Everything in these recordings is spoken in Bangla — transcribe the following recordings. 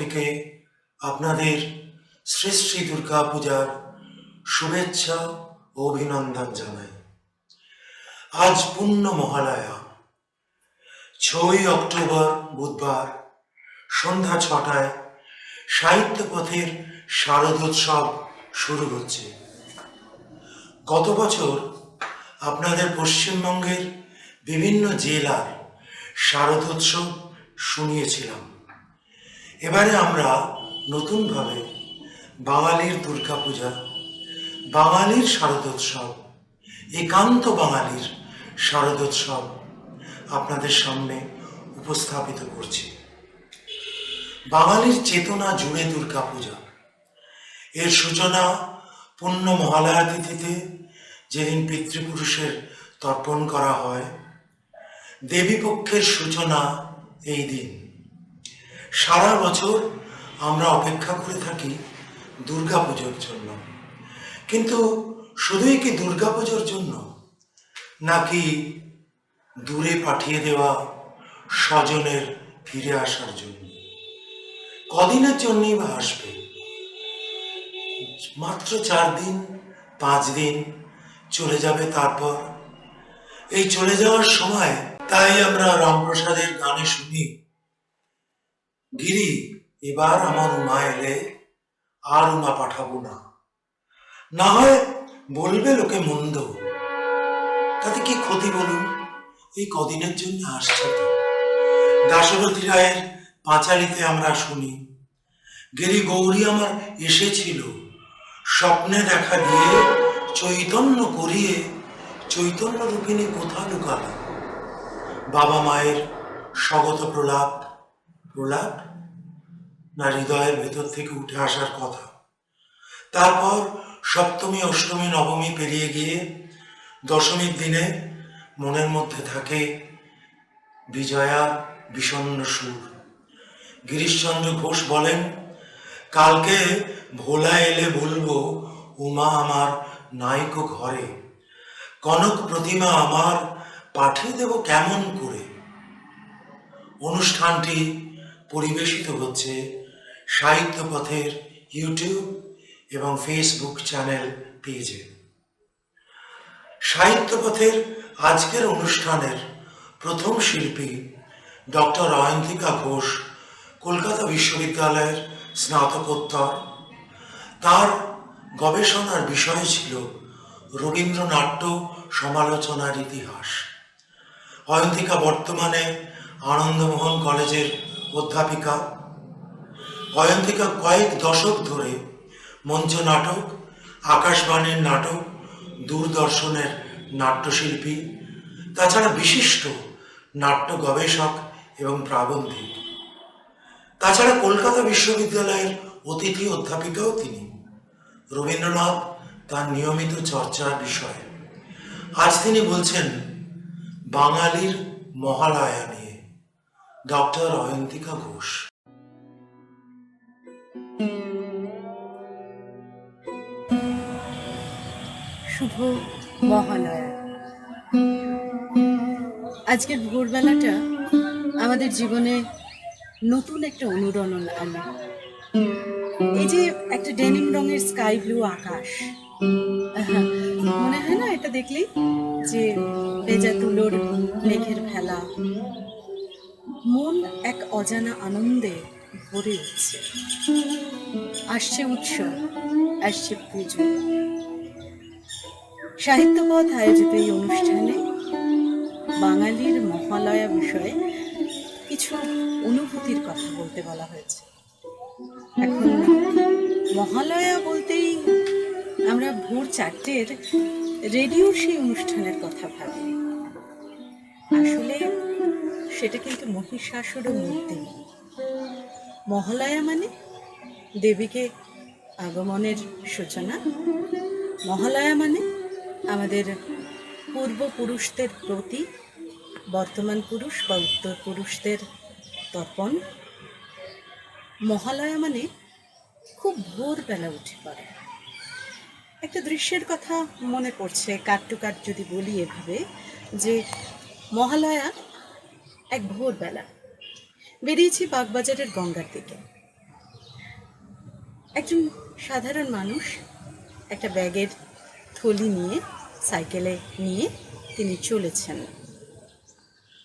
থেকে আপনাদের শ্রী শ্রী দুর্গা পূজার শুভেচ্ছা ও অভিনন্দন জানাই। আজ পূর্ণ মহালয়া, 6ই অক্টোবর বুধবার সন্ধ্যা 6টায় সাহিত্য পথের শারদোৎসব শুরু হচ্ছে। গত বছর আপনাদের পশ্চিমবঙ্গের বিভিন্ন জেলার শারদোৎসব শুনিয়েছিলাম। এবারে আমরা নতুনভাবে বাঙালির দুর্গাপূজা, বাঙালির শারদোৎসব, একান্ত বাঙালির শারদোৎসব আপনাদের সামনে উপস্থাপিত করছি। বাঙালির চেতনা জুড়ে দুর্গাপূজা, এর সূচনা পূর্ণ মহালয়া তিথিতে, যেদিন পিতৃপুরুষের তর্পণ করা হয়। দেবীপক্ষের সূচনা এই দিন। সারা বছর আমরা অপেক্ষা করে থাকি দুর্গাপুজোর জন্য, কিন্তু শুধুই কি দুর্গাপুজোর জন্য, নাকি দূরে পাঠিয়ে দেওয়া স্বজনের ফিরে আসার জন্য? কদিনের জন্যই বা আসবে? মাত্র 4 দিন 5 দিন চলে যাবে। তারপর এই চলে যাওয়ার সময় তাই আমরা রামপ্রসাদের গানে শুনি, গিরি এবার আমার উমা এলে আর উমা পাঠাবো না, না হয় বলবে লোকে মন্দ, তাতে কি ক্ষতি বলুন? এই কদিনের জন্য আসছে তো। দাশরথী রায়ের পাঁচালীতে আমরা শুনি, গিরি গৌরী আমার এসেছিল, স্বপ্নে দেখা দিয়ে চৈতন্য করিয়ে, চৈতন্য রূপিণী কোথা লুকালো? বাবা মায়ের স্বগত প্রলাপ, প্রলাপ না হৃদয়ের ভেতর থেকে উঠে আসার কথা। তারপর সপ্তমী, অষ্টমী, নবমী পেরিয়ে গিয়ে দশমীর দিনে মনের মধ্যে থাকে বিজয়া বিষণ্ণ সুর। গিরিশচন্দ্র ঘোষ বলেন, কালকে ভোলা এলে বলবো উমা আমার নাইকো ঘরে, কনক প্রতিমা আমার পাঠিয়ে দেব কেমন করে। অনুষ্ঠানটি পরিবেশিত হচ্ছে সাহিত্য পথের ইউটিউব এবং ফেসবুক চ্যানেল পেজে। সাহিত্য পথের আজকের অনুষ্ঠানের প্রথম শিল্পী ডক্টর অয়ন্তিকা ঘোষ, কলকাতা বিশ্ববিদ্যালয়ের স্নাতকোত্তর। তার গবেষণার বিষয় ছিল রবীন্দ্রনাট্য সমালোচনার ইতিহাস। অয়ন্তিকা বর্তমানে আনন্দমোহন কলেজের অধ্যাপিকা। অয়ন্তিকা কয়েক দশক ধরে মঞ্চ নাটক, আকাশবাণীর নাটক, দূরদর্শনের নাট্যশিল্পী, তাছাড়া বিশিষ্ট নাট্য গবেষক এবং প্রাবন্ধিক। তাছাড়া কলকাতা বিশ্ববিদ্যালয়ের অতিথি অধ্যাপিকাও তিনি। রবীন্দ্রনাথ তার নিয়মিত চর্চার বিষয়। আজ তিনি বলছেন বাঙালির মহালয়া নিয়ে। ডক্টর অয়ন্তিকা ঘোষ। শুভ মহালয়া। আজকের ভোরবেলাটা আমাদের জীবনে নতুন একটা অনুরণন আনে। এই যে একটা ডেনিম রঙের স্কাই ব্লু আকাশ, মনে হয় না এটা দেখলেই যে ভেজা তুলোর মেঘের ভেলা, মন এক অজানা আনন্দে ভরে উঠছে। আসছে উৎসব, আসছে পুজো। সাহিত্যপথ আয়োজিত এই অনুষ্ঠানে বাঙালির মহালয়া বিষয়ে কিছু অনুভূতির কথা বলতে বলা হয়েছে। এখন মহালয়া বলতেই আমরা ভোর 4টের রেডিওর সেই অনুষ্ঠানের কথা ভাবি। আসলে সেটা কিন্তু মহিষাসুর মর্দিনী। মহালয়া মানে দেবীকে আগমনের সূচনা। মহালয়া মানে আমাদের পূর্বপুরুষদের প্রতি বর্তমান পুরুষ বা উত্তর পুরুষদের তর্পণ। মহালয়া মানে খুব ভোরবেলা উঠে পড়ে। একটা দৃশ্যের কথা মনে পড়ছে, কাট টু কাট যদি বলি এভাবে, যে মহালয়া এক ভোরবেলা বেরিয়েছি বাগবাজারের গঙ্গার দিকে। একজন সাধারণ মানুষ একটা ব্যাগের থলি নিয়ে সাইকেলে নিয়ে তিনি চলেছেন।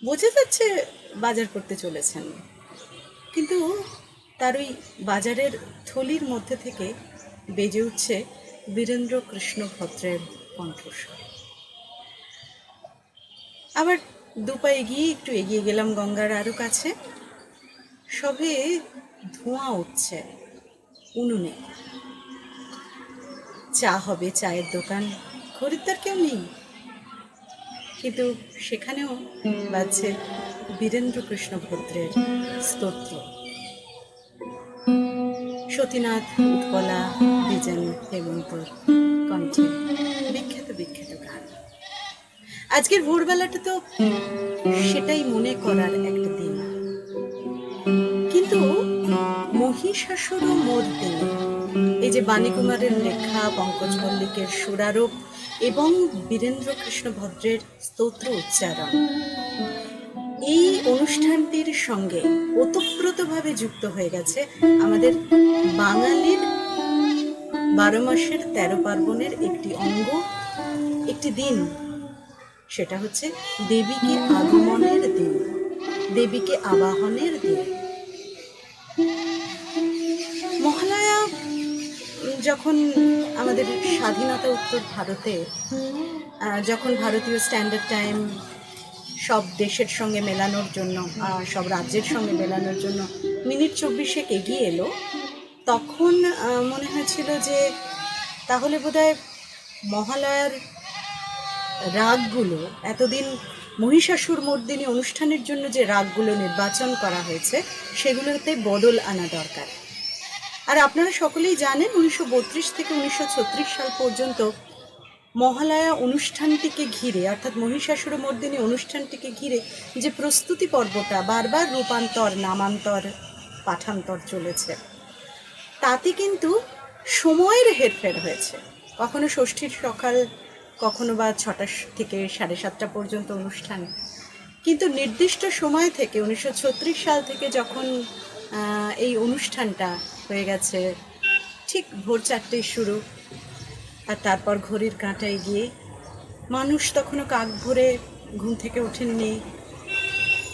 বোঝা যাচ্ছে বাজার করতে চলেছেন, কিন্তু তার ওই বাজারের থলির মধ্যে থেকে বেজে উঠছে বীরেন্দ্র কৃষ্ণ ভদ্রের কণ্ঠস্বর। আবার দুপা এগিয়ে একটু এগিয়ে গেলাম গঙ্গার আরও কাছে। সবে ধোঁয়া উঠছে উনুনে। চা হবে, চায়ের দোকান, খরিদ্দার কেউ নেই, কিন্তু সেখানেও বাজছে বীরেন্দ্র কৃষ্ণ ভদ্রের স্তোত্র। সতীনাথ, উৎপলা, দ্বিজেন, হেমন্তর কণ্ঠে বিখ্যাত বিখ্যাত গান। আজকের ভোরবেলাটা তো সেটাই মনে করার একটা দিন। কিন্তু মহিষাসুর মর্দিনী, এই যে বাণীকুমারের লেখা, পঙ্কজ মল্লিকের সুরারোপ এবং বীরেন্দ্র কৃষ্ণ ভদ্রের স্তোত্র উচ্চারণ, এই অনুষ্ঠানটির সঙ্গে ওতপ্রোতভাবে যুক্ত হয়ে গেছে আমাদের বাঙালির 12 মাসের 13 পার্বণের একটি অঙ্গ, একটি দিন। সেটা হচ্ছে দেবীকে আগমনের দিন, দেবীকে আবাহনের দিন। মহালয়া যখন আমাদের স্বাধীনতা উত্তর ভারতে, যখন ভারতীয় স্ট্যান্ডার্ড টাইম সব দেশের সঙ্গে মেলানোর জন্য, সব রাজ্যের সঙ্গে মেলানোর জন্য মিনিট 24 এগিয়ে এলো, তখন মনে হয়েছিল যে তাহলে বোধহয় মহালয়ার রাগগুলো, এতদিন মহিষাসুর মর্দিনী অনুষ্ঠানের জন্য যে রাগগুলো নির্বাচন করা হয়েছে সেগুলোতে বদল আনা দরকার। আর আপনারা সকলেই জানেন 1932 থেকে 1936 সাল পর্যন্ত মহালয়া অনুষ্ঠানটিকে ঘিরে, অর্থাৎ মহিষাসুর মর্দিনী অনুষ্ঠানটিকে ঘিরে যে প্রস্তুতি পর্বটা বারবার রূপান্তর, নামান্তর, পাঠান্তর চলেছে, তাতে কিন্তু সময়ের হেরফের হয়েছে। কখনো ষষ্ঠীর সকাল, কখনো বা 6টা থেকে 7:30 পর্যন্ত অনুষ্ঠান, কিন্তু নির্দিষ্ট সময় থেকে 1936 সাল থেকে যখন এই অনুষ্ঠানটা হয়ে গেছে ঠিক ভোর 4টেয় শুরু, আর তারপর ঘড়ির কাঁটায় গিয়ে মানুষ তখনও কাক ভরে ঘুম থেকে ওঠেননি,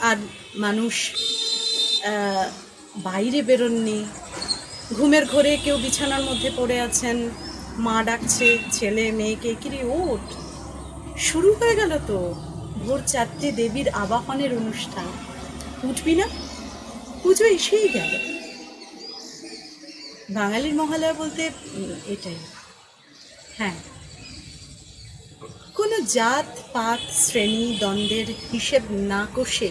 আর মানুষ বাইরে বেরোননি, ঘুমের ঘরে কেউ বিছানার মধ্যে পড়ে আছেন, মা ডাকছে ছেলে মেয়েকে, কিরে ওঠ, শুরু হয়ে গেল তো ভোর 4টে দেবীর আবাহনের অনুষ্ঠান, উঠবি না? পুজো এসেই গেল। বাঙালির মহালয়া বলতে এটাই। হ্যাঁ, কোনো জাত পাত শ্রেণী দ্বন্দ্বের হিসেব না কষে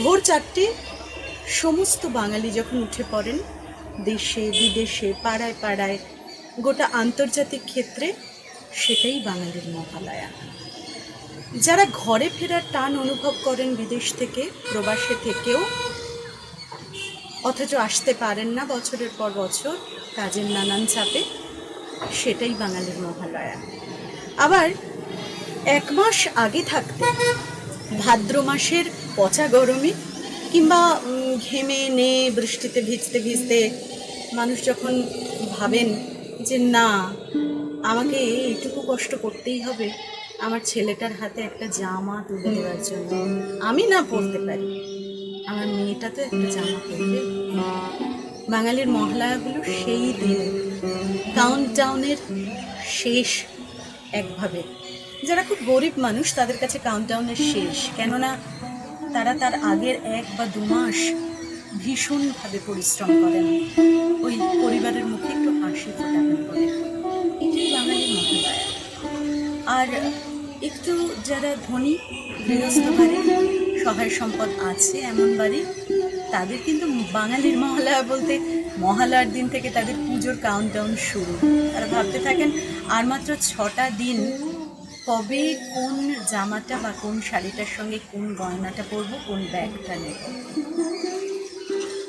ভোর 4টে সমস্ত বাঙালি যখন উঠে পড়েন, দেশে বিদেশে, পাড়ায় পাড়ায়, গোটা আন্তর্জাতিক ক্ষেত্রে, সেটাই বাঙালির মহালয়া। যারা ঘরে ফেরার টান অনুভব করেন বিদেশ থেকে, প্রবাসে থেকেও, অথচ আসতে পারেন না বছরের পর বছর কাজের নানান চাপে, সেটাই বাঙালির মহালয়া। আবার 1 মাস আগে থাকতে, ভাদ্র মাসের পচা গরমে কিংবা ঘেমে নে বৃষ্টিতে ভিজতে ভিজতে মানুষ যখন ভাবেন যে না, আমাকে এইটুকু কষ্ট করতেই হবে আমার ছেলেটার হাতে একটা জামা তুলে দেওয়ার জন্য, আমি না পরতে পারি, আমার মেয়েটা তো একটা জামা পরবে। বাঙালির মহালয়াগুলো সেই দিন কাউন্টডাউনের শেষ একভাবে। যারা খুব গরিব মানুষ তাদের কাছে কাউন্টডাউনের শেষ, কেননা তারা তার আগের 1 বা 2 মাস ভীষণভাবে পরিশ্রম করেন ওই পরিবারের মুখে একটু হাসি ফোটাবেন বলে। এটাই বাঙালির মহালয়া। আর একটু যারা ধনী, গৃহস্থ বাড়ি, সহায় সম্পদ আছে এমন বাড়ি, তাদের কিন্তু বাঙালির মহালয়া বলতে মহালয়ার দিন থেকে তাদের পুজোর কাউন্টডাউন শুরু। তারা ভাবতে থাকেন আর মাত্র 6টা দিন, কবে কোন জামাটা বা কোন শাড়িটার সঙ্গে কোন গয়নাটা পরবো, কোন ব্যাগটা নেব।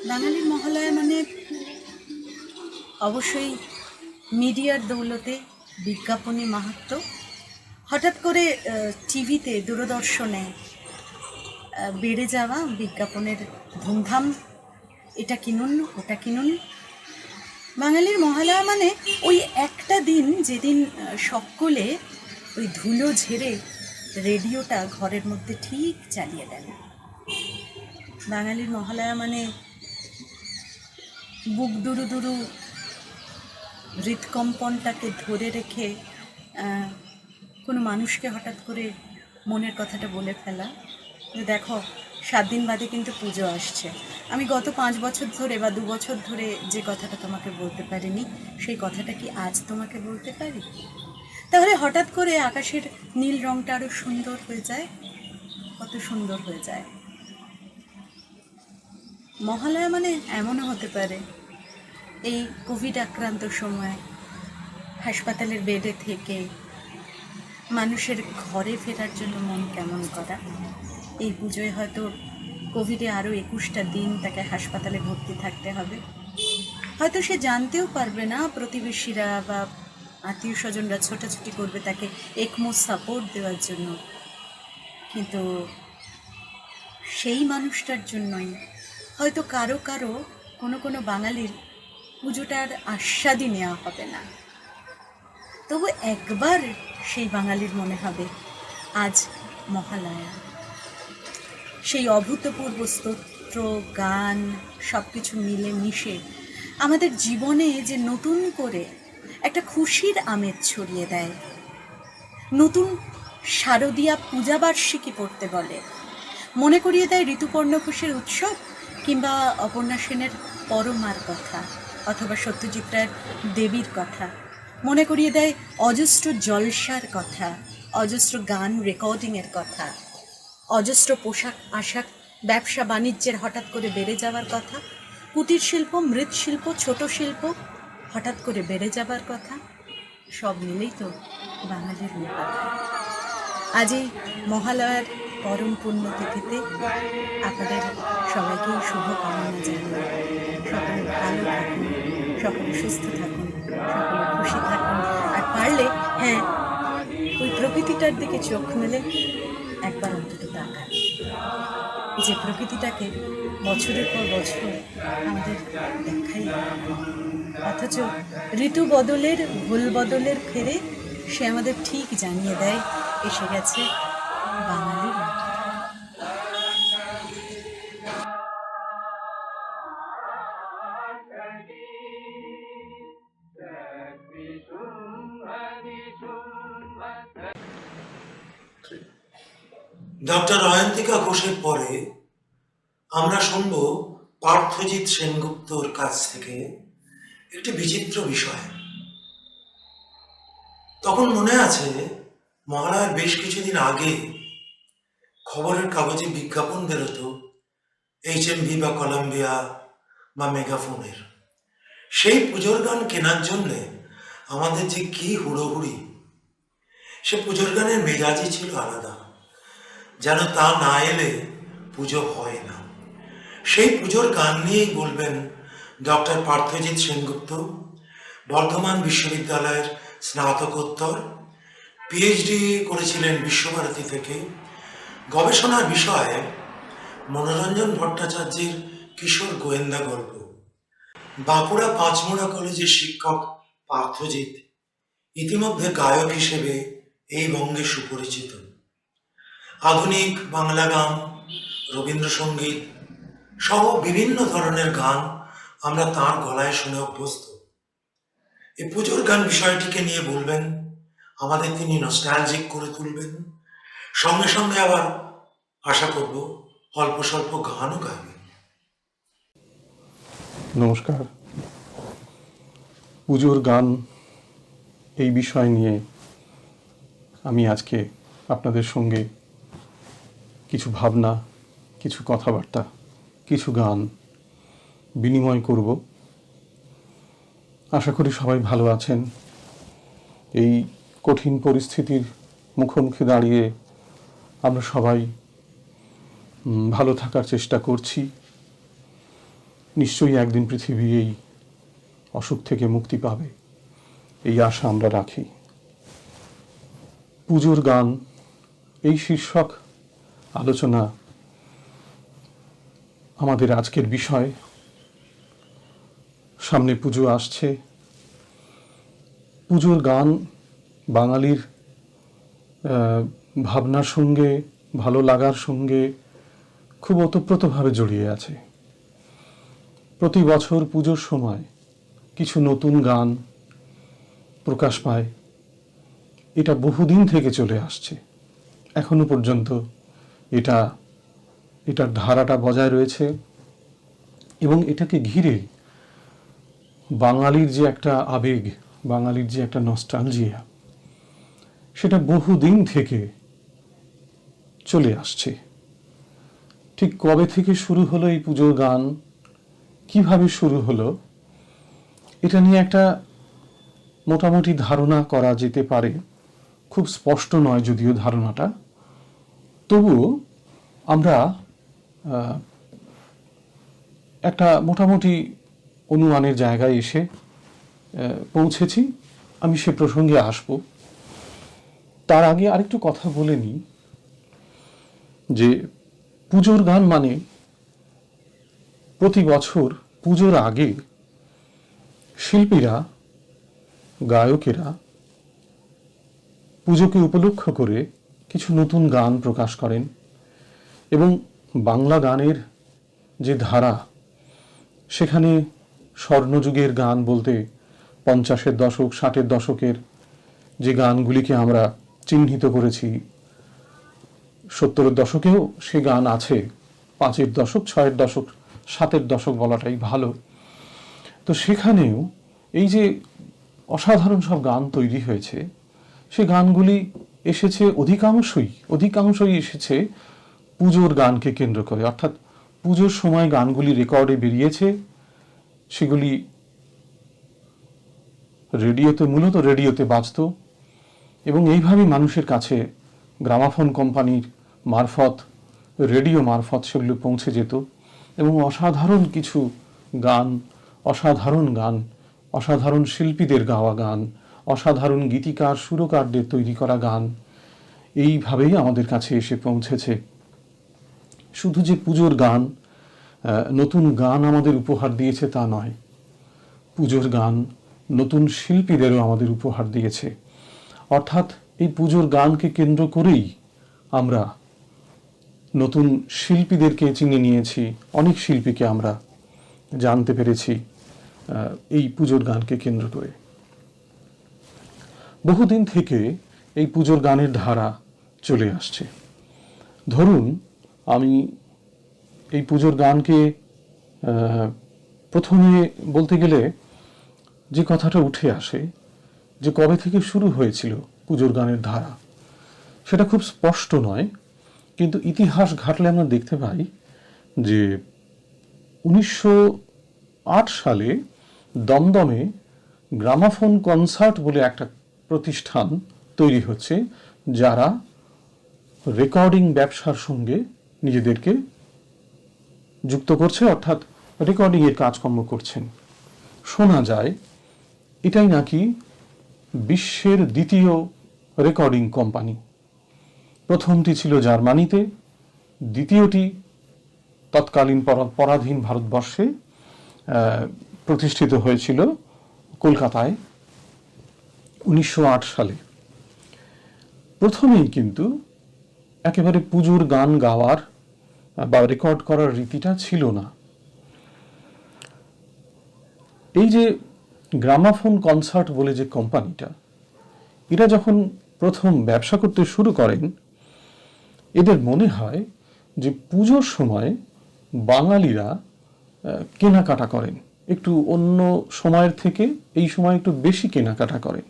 বাঙালির মহালয়া মানে অবশ্যই মিডিয়ার দৌলতে বিজ্ঞাপনী মাহাত্ম্য। হঠাৎ করে টিভিতে, দূরদর্শনে বেড়ে যাওয়া বিজ্ঞাপনের ধুমধাম, এটা কিনুন ওটা কিনুন। বাঙালির মহালয়া মানে ওই একটা দিন যেদিন সকলে ওই ধুলো ঝেড়ে রেডিওটা ঘরের মধ্যে ঠিক চালিয়ে দেন। বাঙালির মহালয়া মানে বুক দুরু দুরু হৃৎকম্পনটাকে ধরে রেখে কোনো মানুষকে হঠাৎ করে মনের কথাটা বলে ফেলা যে দেখো 7 দিন বাদে কিন্তু পুজো আসছে, আমি গত 5 বছর ধরে বা 2 বছর ধরে যে কথাটা তোমাকে বলতে পারিনি সেই কথাটা কি আজ তোমাকে বলতে পারি? তাহলে হঠাৎ করে আকাশের নীল রঙটা আরও সুন্দর হয়ে যায়, কত সুন্দর হয়ে যায়। মহালয়া মানে এমনও হতে পারে এই কোভিড আক্রান্ত সময় হাসপাতালের বেডে থেকে মানুষের ঘরে ফেরার জন্য মন কেমন করা। এই পুজোয় হয়তো কোভিডে আরও 21টা দিন তাকে হাসপাতালে ভর্তি থাকতে হবে। হয়তো সে জানতেও পারবে না, প্রতিবেশীরা বা আত্মীয় স্বজনরা ছোটাছুটি করবে তাকে একমো সাপোর্ট দেওয়ার জন্য, কিন্তু সেই মানুষটার জন্যই হয়তো কারো কারো কোনো বাঙালির পুজোটার আস্বাদই নেওয়া হবে না। তবু একবার সেই বাঙালির মনে হবে আজ মহালয়া। সেই অভূতপূর্ব স্তোত্র গান সব কিছু মিলে মিশে আমাদের জীবনে যে নতুন করে একটা খুশির আমেজ ছড়িয়ে দেয়। নতুন শারদীয়া পূজাবার্ষিকী পড়তে বলে, মনে করিয়ে দেয় ঋতুপর্ণ ঘোষের উৎসব কিংবা অপর্ণা সেনের পরমার কথা, অথবা সত্যজিৎ রায়ের দেবীর কথা, মনে করিয়ে দেয় অজস্র জলসার কথা, অজস্র গান রেকর্ডিংয়ের কথা, অজস্র পোশাক আশাক ব্যবসা বাণিজ্যের হঠাৎ করে বেড়ে যাওয়ার কথা, কুটির শিল্প মৃৎশিল্প ছোট শিল্প হঠাৎ করে বেড়ে যাবার কথা। সব মিলেই তো বাঙালির মহালয়া। আজ এই মহালয়ার পরম পুণ্যতিথিতে আপনাদের সবাইকেই শুভকামনা জানাই। সকলে ভালো থাকুন, সকলে সুস্থ থাকুন, সকলে খুশি থাকুন, আর পারলে হ্যাঁ ওই প্রকৃতিটার দিকে চোখ মেলে একবার অন্তত তাকান, যে প্রকৃতিটাকে বছরের পর বছর আমাদের দেখাই, অথচ ঋতু বদলের ভুল বদলের ফেরে সে আমাদের ঠিক জানিয়ে দেয় এসে গেছে বাঙালির মহালয়া। ডক্টর অয়ন্তিকা ঘোষের পরে আমরা শুনব পার্থজিৎ সেনগুপ্তর কাছ থেকে একটি বিচিত্র বিষয়। তখন মনে আছে মহালয়ার বেশ কিছুদিন আগে খবরের কাগজে বিজ্ঞাপন বেরোতো HMV বা কলম্বিয়া বা মেগাফোনের। সেই পুজোর গান কেনার জন্যে আমাদের যে কি হুড়োহুড়ি, সে পুজোর গানের মেজাজই ছিল আলাদা, যেন তা না এলে পুজো হয় না। সেই পুজোর গান নিয়েই বলবেন ডক্টর পার্থজিৎ সেনগুপ্ত, বর্ধমান বিশ্ববিদ্যালয়ের স্নাতকোত্তর, PhD করেছিলেন বিশ্বভারতী থেকে। গবেষণার বিষয়ে মনোরঞ্জন ভট্টাচার্যের কিশোর গোয়েন্দা গল্প। বাঁকুড়া পাঁচমোড়া কলেজের শিক্ষক পার্থজিৎ ইতিমধ্যে গায়ক হিসেবে এই বঙ্গে সুপরিচিত। আধুনিক বাংলা গান, রবীন্দ্রসঙ্গীত সহ বিভিন্ন ধরনের গান আমরা তাঁর গলায় শুনে অভ্যস্ত। এই পুজোর গান বিষয়টিকে নিয়ে বলবেন, আমাদের তিনি নস্টালজিক করে তুলবেন, সঙ্গে সঙ্গে আবার আশা করব অল্প স্বল্প গানও গাইবেন। নমস্কার। পুজোর গান এই বিষয় নিয়ে আমি আজকে আপনাদের সঙ্গে কিছু ভাবনা, কিছু কথাবার্তা, কিছু গান বিনিময় করব। আশা করি সবাই ভালো আছেন। এই কঠিন পরিস্থিতির মুখোমুখি দাঁড়িয়ে আমরা সবাই ভালো থাকার চেষ্টা করছি। নিশ্চয়ই একদিন পৃথিবী এই অসুখ থেকে মুক্তি পাবে, এই আশা আমরা রাখি। পুজোর গান এই শীর্ষক আলোচনা আমাদের আজকের বিষয়। সামনে পুজো আসছে। পুজোর গান বাঙালির ভাবনার সঙ্গে, ভালো লাগার সঙ্গে খুব ওতপ্রোতভাবে জড়িয়ে আছে। প্রতি বছর পুজোর সময় কিছু নতুন গান প্রকাশ পায়। এটা বহুদিন থেকে চলে আসছে, এখনো পর্যন্ত এটার ধারাটা বজায় রয়েছে। এবং এটাকে ঘিরে বাঙালির যে একটা আবেগ, বাঙালির যে একটা নস্টালজিয়া, সেটা বহুদিন থেকে চলে আসছে। ঠিক কবে থেকে শুরু হলো এই পুজোর গান, কিভাবে শুরু হলো, এটা নিয়ে একটা মোটামুটি ধারণা করা যেতে পারে। খুব স্পষ্ট নয় যদিও ধারণাটা, তবুও আমরা একটা মোটামুটি অনুমানের জায়গায় এসে পৌঁছেছি। আমি সে প্রসঙ্গে আসব। তার আগে আরেকটু কথা বলে নিই যে পুজোর গান মানে প্রতি বছর পুজোর আগে শিল্পীরা, গায়কেরা পুজোকে উপলক্ষ করে কিছু নতুন গান প্রকাশ করেন। এবং বাংলা গানের যে ধারা, সেখানে স্বর্ণযুগের গান বলতে 50-এর দশক, 60-এর দশকের যে গানগুলিকে আমরা চিহ্নিত করেছি, 70-এর দশকেও সে গান আছে। 5-এর দশক, 6-এর দশক, 7-এর দশক বলাটাই ভালো। তো সেখানেও এই যে অসাধারণ সব গান তৈরি হয়েছে, সে গানগুলি এসেছে অধিকাংশই এসেছে পুজোর গানকে কেন্দ্র করে। অর্থাৎ পুজোর সময় গানগুলি রেকর্ডে বেরিয়েছে, সেগুলি মূলত রেডিওতে বাজত এবং এইভাবেই মানুষের কাছে গ্রামাফোন কোম্পানির মারফত, রেডিও মারফত সেগুলো পৌঁছে যেত। এবং অসাধারণ কিছু গান, অসাধারণ শিল্পীদের গাওয়া গান, অসাধারণ গীতিকার, সুরকারদের তৈরি করা গান এইভাবেই আমাদের কাছে এসে পৌঁছেছে। শুধু যে পুজোর গান, নতুন গান আমাদের উপহার দিয়েছে তা নয়, পুজোর গান নতুন শিল্পীদেরও আমাদের উপহার দিয়েছে। অর্থাৎ এই পুজোর গানকে কেন্দ্র করেই আমরা নতুন শিল্পীদেরকে চিনে নিয়েছি, অনেক শিল্পীকে আমরা জানতে পেরেছি এই পুজোর গানকে কেন্দ্র করে। বহুদিন থেকে এই পুজোর গানের ধারা চলে আসছে। ধরুন, আমি এই পুজোর গানকে প্রথমে বলতে গেলে যে কথাটা উঠে আসে যে কবে থেকে শুরু হয়েছিল পুজোর গানের ধারা, সেটা খুব স্পষ্ট নয়। কিন্তু ইতিহাস ঘাটলে আমরা দেখতে পাই যে 1908 সালে দমদমে গ্রামাফোন কনসার্ট বলে একটা প্রতিষ্ঠান তৈরি হচ্ছে, যারা রেকর্ডিং ব্যবসার সঙ্গে নিজেদেরকে যুক্ত করছে, অর্থাৎ রেকর্ডিংয়ের কাজকর্ম করছেন। শোনা যায় এটাই নাকি বিশ্বের দ্বিতীয় রেকর্ডিং কোম্পানি। প্রথমটি ছিল জার্মানিতে, দ্বিতীয়টি তৎকালীন পরাধীন ভারতবর্ষে প্রতিষ্ঠিত হয়েছিল কলকাতায় 1908 সালে। প্রথমেই কিন্তু একেবারে পুজোর গান গাওয়ার বা রেকর্ড করার রীতিটা ছিল না। এই যে গ্রামাফোন কনসার্ট বলে যে কোম্পানিটা, এরা যখন প্রথম ব্যবসা করতে শুরু করেন, এদের মনে হয় যে পুজোর সময় বাঙালিরা কেনাকাটা করেন, একটু অন্য সময়ের থেকে এই সময় একটু বেশি কেনাকাটা করেন।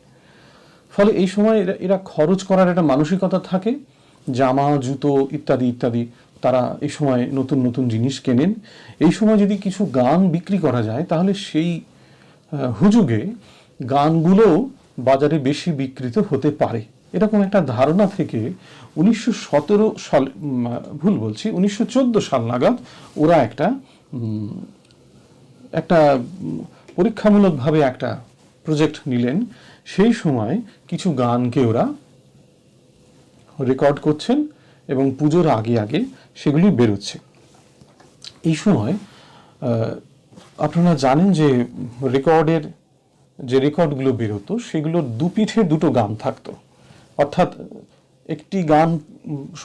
ফলে এই সময় এরা খরচ করার একটা মানসিকতা থাকে, জামা, জুতো ইত্যাদি ইত্যাদি, তারা এই সময় নতুন নতুন জিনিস কেনেন। এই সময় যদি কিছু গান বিক্রি করা যায়, তাহলে সেই হুজুগে গানগুলো বাজারে বেশি বিক্রিত হতে পারে। এরকম একটা ধারণা থেকে 1914 সাল, 1914 সাল নাগাদ ওরা একটা পরীক্ষামূলকভাবে একটা প্রজেক্ট নিলেন। সেই সময় কিছু গানকে ওরা রেকর্ড করছেন এবং পুজোর আগে আগে সেগুলি বেরোচ্ছে। এই সময় আপনারা জানেন যে রেকর্ডের যে রেকর্ডগুলো বেরোতো সেগুলোর দুপিঠে দুটো গান থাকতো, অর্থাৎ একটি গান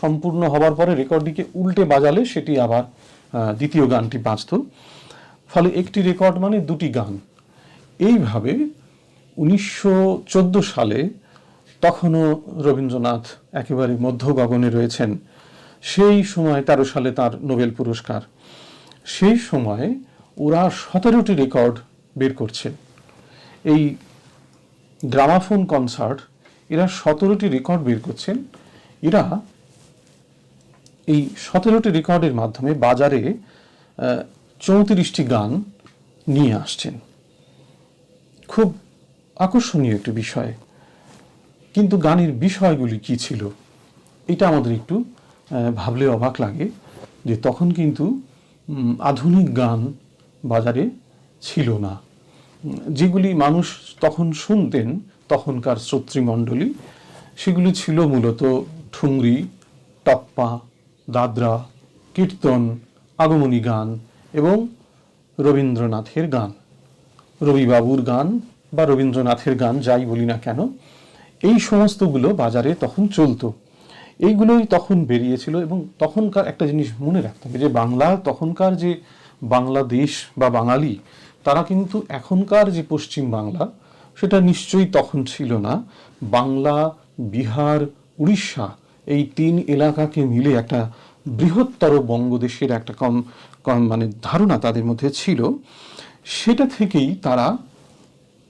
সম্পূর্ণ হবার পরে রেকর্ডটিকে উল্টে বাজালে সেটি আবার দ্বিতীয় গানটি বাজতো, ফলে একটি রেকর্ড মানে দুটি গান। এইভাবে 1914 সালে, তখনও রবীন্দ্রনাথ একেবারে মধ্য গগনে রয়েছেন, সেই সময় 13 সালে তার নোবেল পুরস্কার, সেই সময় ওরা 17টি রেকর্ড বের করছে। এই গ্রামাফোন কনসার্ট, এরা 17টি রেকর্ড বের করছেন। এরা এই 17টি রেকর্ডের মাধ্যমে বাজারে 34টি গান নিয়ে আসছেন। খুব আকর্ষণীয় একটি বিষয়, কিন্তু গানের বিষয়গুলি কি ছিল এটা আমাদের একটু ভাবলে অবাক লাগে, যে তখন কিন্তু আধুনিক গান বাজারে ছিল না। যেগুলি মানুষ তখন শুনতেন, তখনকার শ্রোতৃমণ্ডলী, সেগুলি ছিল মূলত ঠুংরি, টপ্পা, দাদরা, কীর্তন, আগমনী গান এবং রবীন্দ্রনাথের গান, রবিবাবুর গান বা রবীন্দ্রনাথের গান, যাই বলি না কেন, এই সমস্তগুলো বাজারে তখন চলতো। এইগুলোই তখন বেরিয়েছিল। এবং তখনকার একটা জিনিস মনে রাখতে হবে, যে বাংলা, তখনকার যে বাংলাদেশ বা বাঙালি, তারা কিন্তু এখনকার যে পশ্চিম বাংলা, সেটা নিশ্চয়ই তখন ছিল না। বাংলা, বিহার, উড়িষ্যা, এই 3 এলাকাকে মিলে একটা বৃহত্তর বঙ্গদেশের একটা মানে ধারণা তাদের মধ্যে ছিল। সেটা থেকেই তারা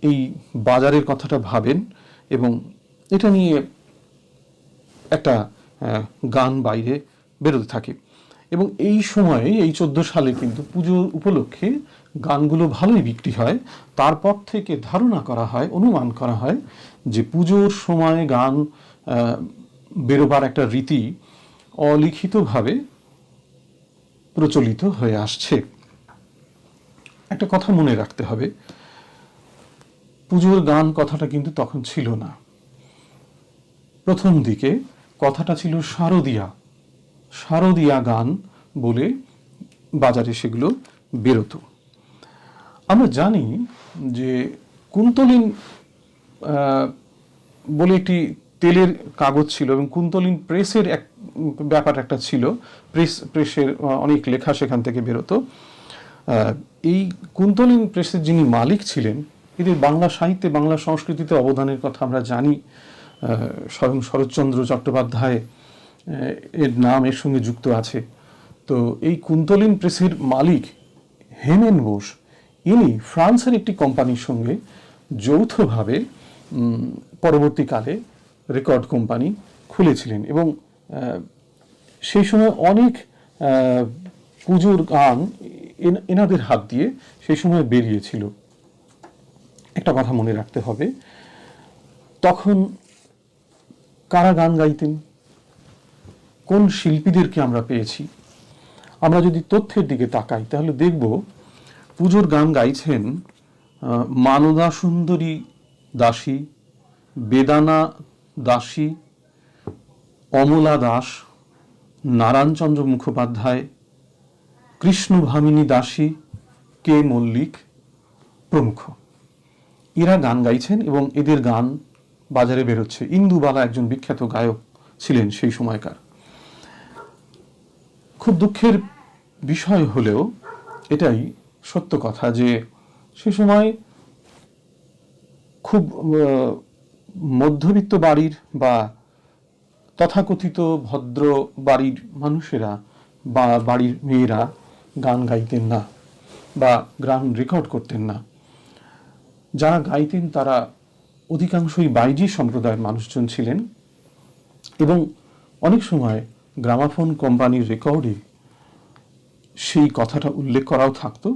এই বাজারের কথাটা ভাবেন এবং এটা নিয়ে একটা গান বাইরে বেরোতে থাকে। এবং এই সময়ে, এই 14 সালে কিন্তু পুজো উপলক্ষে গানগুলো ভালোই বিক্রি হয়। তারপর থেকে ধারণা করা হয়, অনুমান করা হয় যে পুজোর সময় গান বেরোবার একটা রীতি অলিখিতভাবে প্রচলিত হয়ে আসছে। একটা কথা মনে রাখতে হবে, পুজোর গান কথাটা কিন্তু তখন ছিল না। প্রথম দিকে কথাটা ছিল শারদীয়া, শারদীয়া গান বলে বাজারে সেগুলো বেরোতো। আমরা জানি যে কুন্তলিন বলে একটি তেলের কাগজ ছিল এবং কুন্তলিন প্রেসের এক ব্যাপার একটা ছিল, প্রেসের অনেক লেখা সেখান থেকে বেরোতো। এই কুন্তলিন প্রেসের যিনি মালিক ছিলেন, এদের বাংলা সাহিত্যে, বাংলা সংস্কৃতিতে অবদানের কথা আমরা জানি। স্বয়ং শরৎচন্দ্র চট্টোপাধ্যায় এর নাম এর সঙ্গে যুক্ত আছে। তো এই কুন্তলিন প্রেসের মালিক হেমেন বোস, ইনি ফ্রান্সের একটি কোম্পানির সঙ্গে যৌথভাবে পরবর্তীকালে রেকর্ড কোম্পানি খুলেছিলেন এবং সেই সময় অনেক পুজোর গান এনাদের হাত দিয়ে সেই সময় বেরিয়েছিল। একটা কথা মনে রাখতে হবে, তখন কারা গান গাইতেন, কোন শিল্পীদেরকে আমরা পেয়েছি। আমরা যদি তথ্যের দিকে তাকাই তাহলে দেখব পুজোর গান গাইছেন মানদা সুন্দরী দাসী, বেদানা দাসী, অমলা দাস, নারায়ণচন্দ্র মুখোপাধ্যায়, কৃষ্ণভামিনী দাসী, কে মল্লিক প্রমুখ। এরা গান গাইছেন এবং এদের গান বাজারে বেরোচ্ছে। ইন্দুবালা একজন বিখ্যাত গায়ক ছিলেন সেই সময়কার। খুব দুঃখের বিষয় হলেও এটাই সত্য কথা যে সে সময় খুব মধ্যবিত্ত বাড়ির বা তথাকথিত ভদ্র বাড়ির মানুষেরা বা বাড়ির মেয়েরা গান গাইতেন না বা গান রেকর্ড করতেন না। যারা গাইতেন তারা অধিকাংশই বাইজি সম্প্রদায়ের মানুষজন ছিলেন এবং অনেক সময় গ্রামাফোন কোম্পানির রেকর্ডে সেই কথাটা উল্লেখ করাও থাকতো।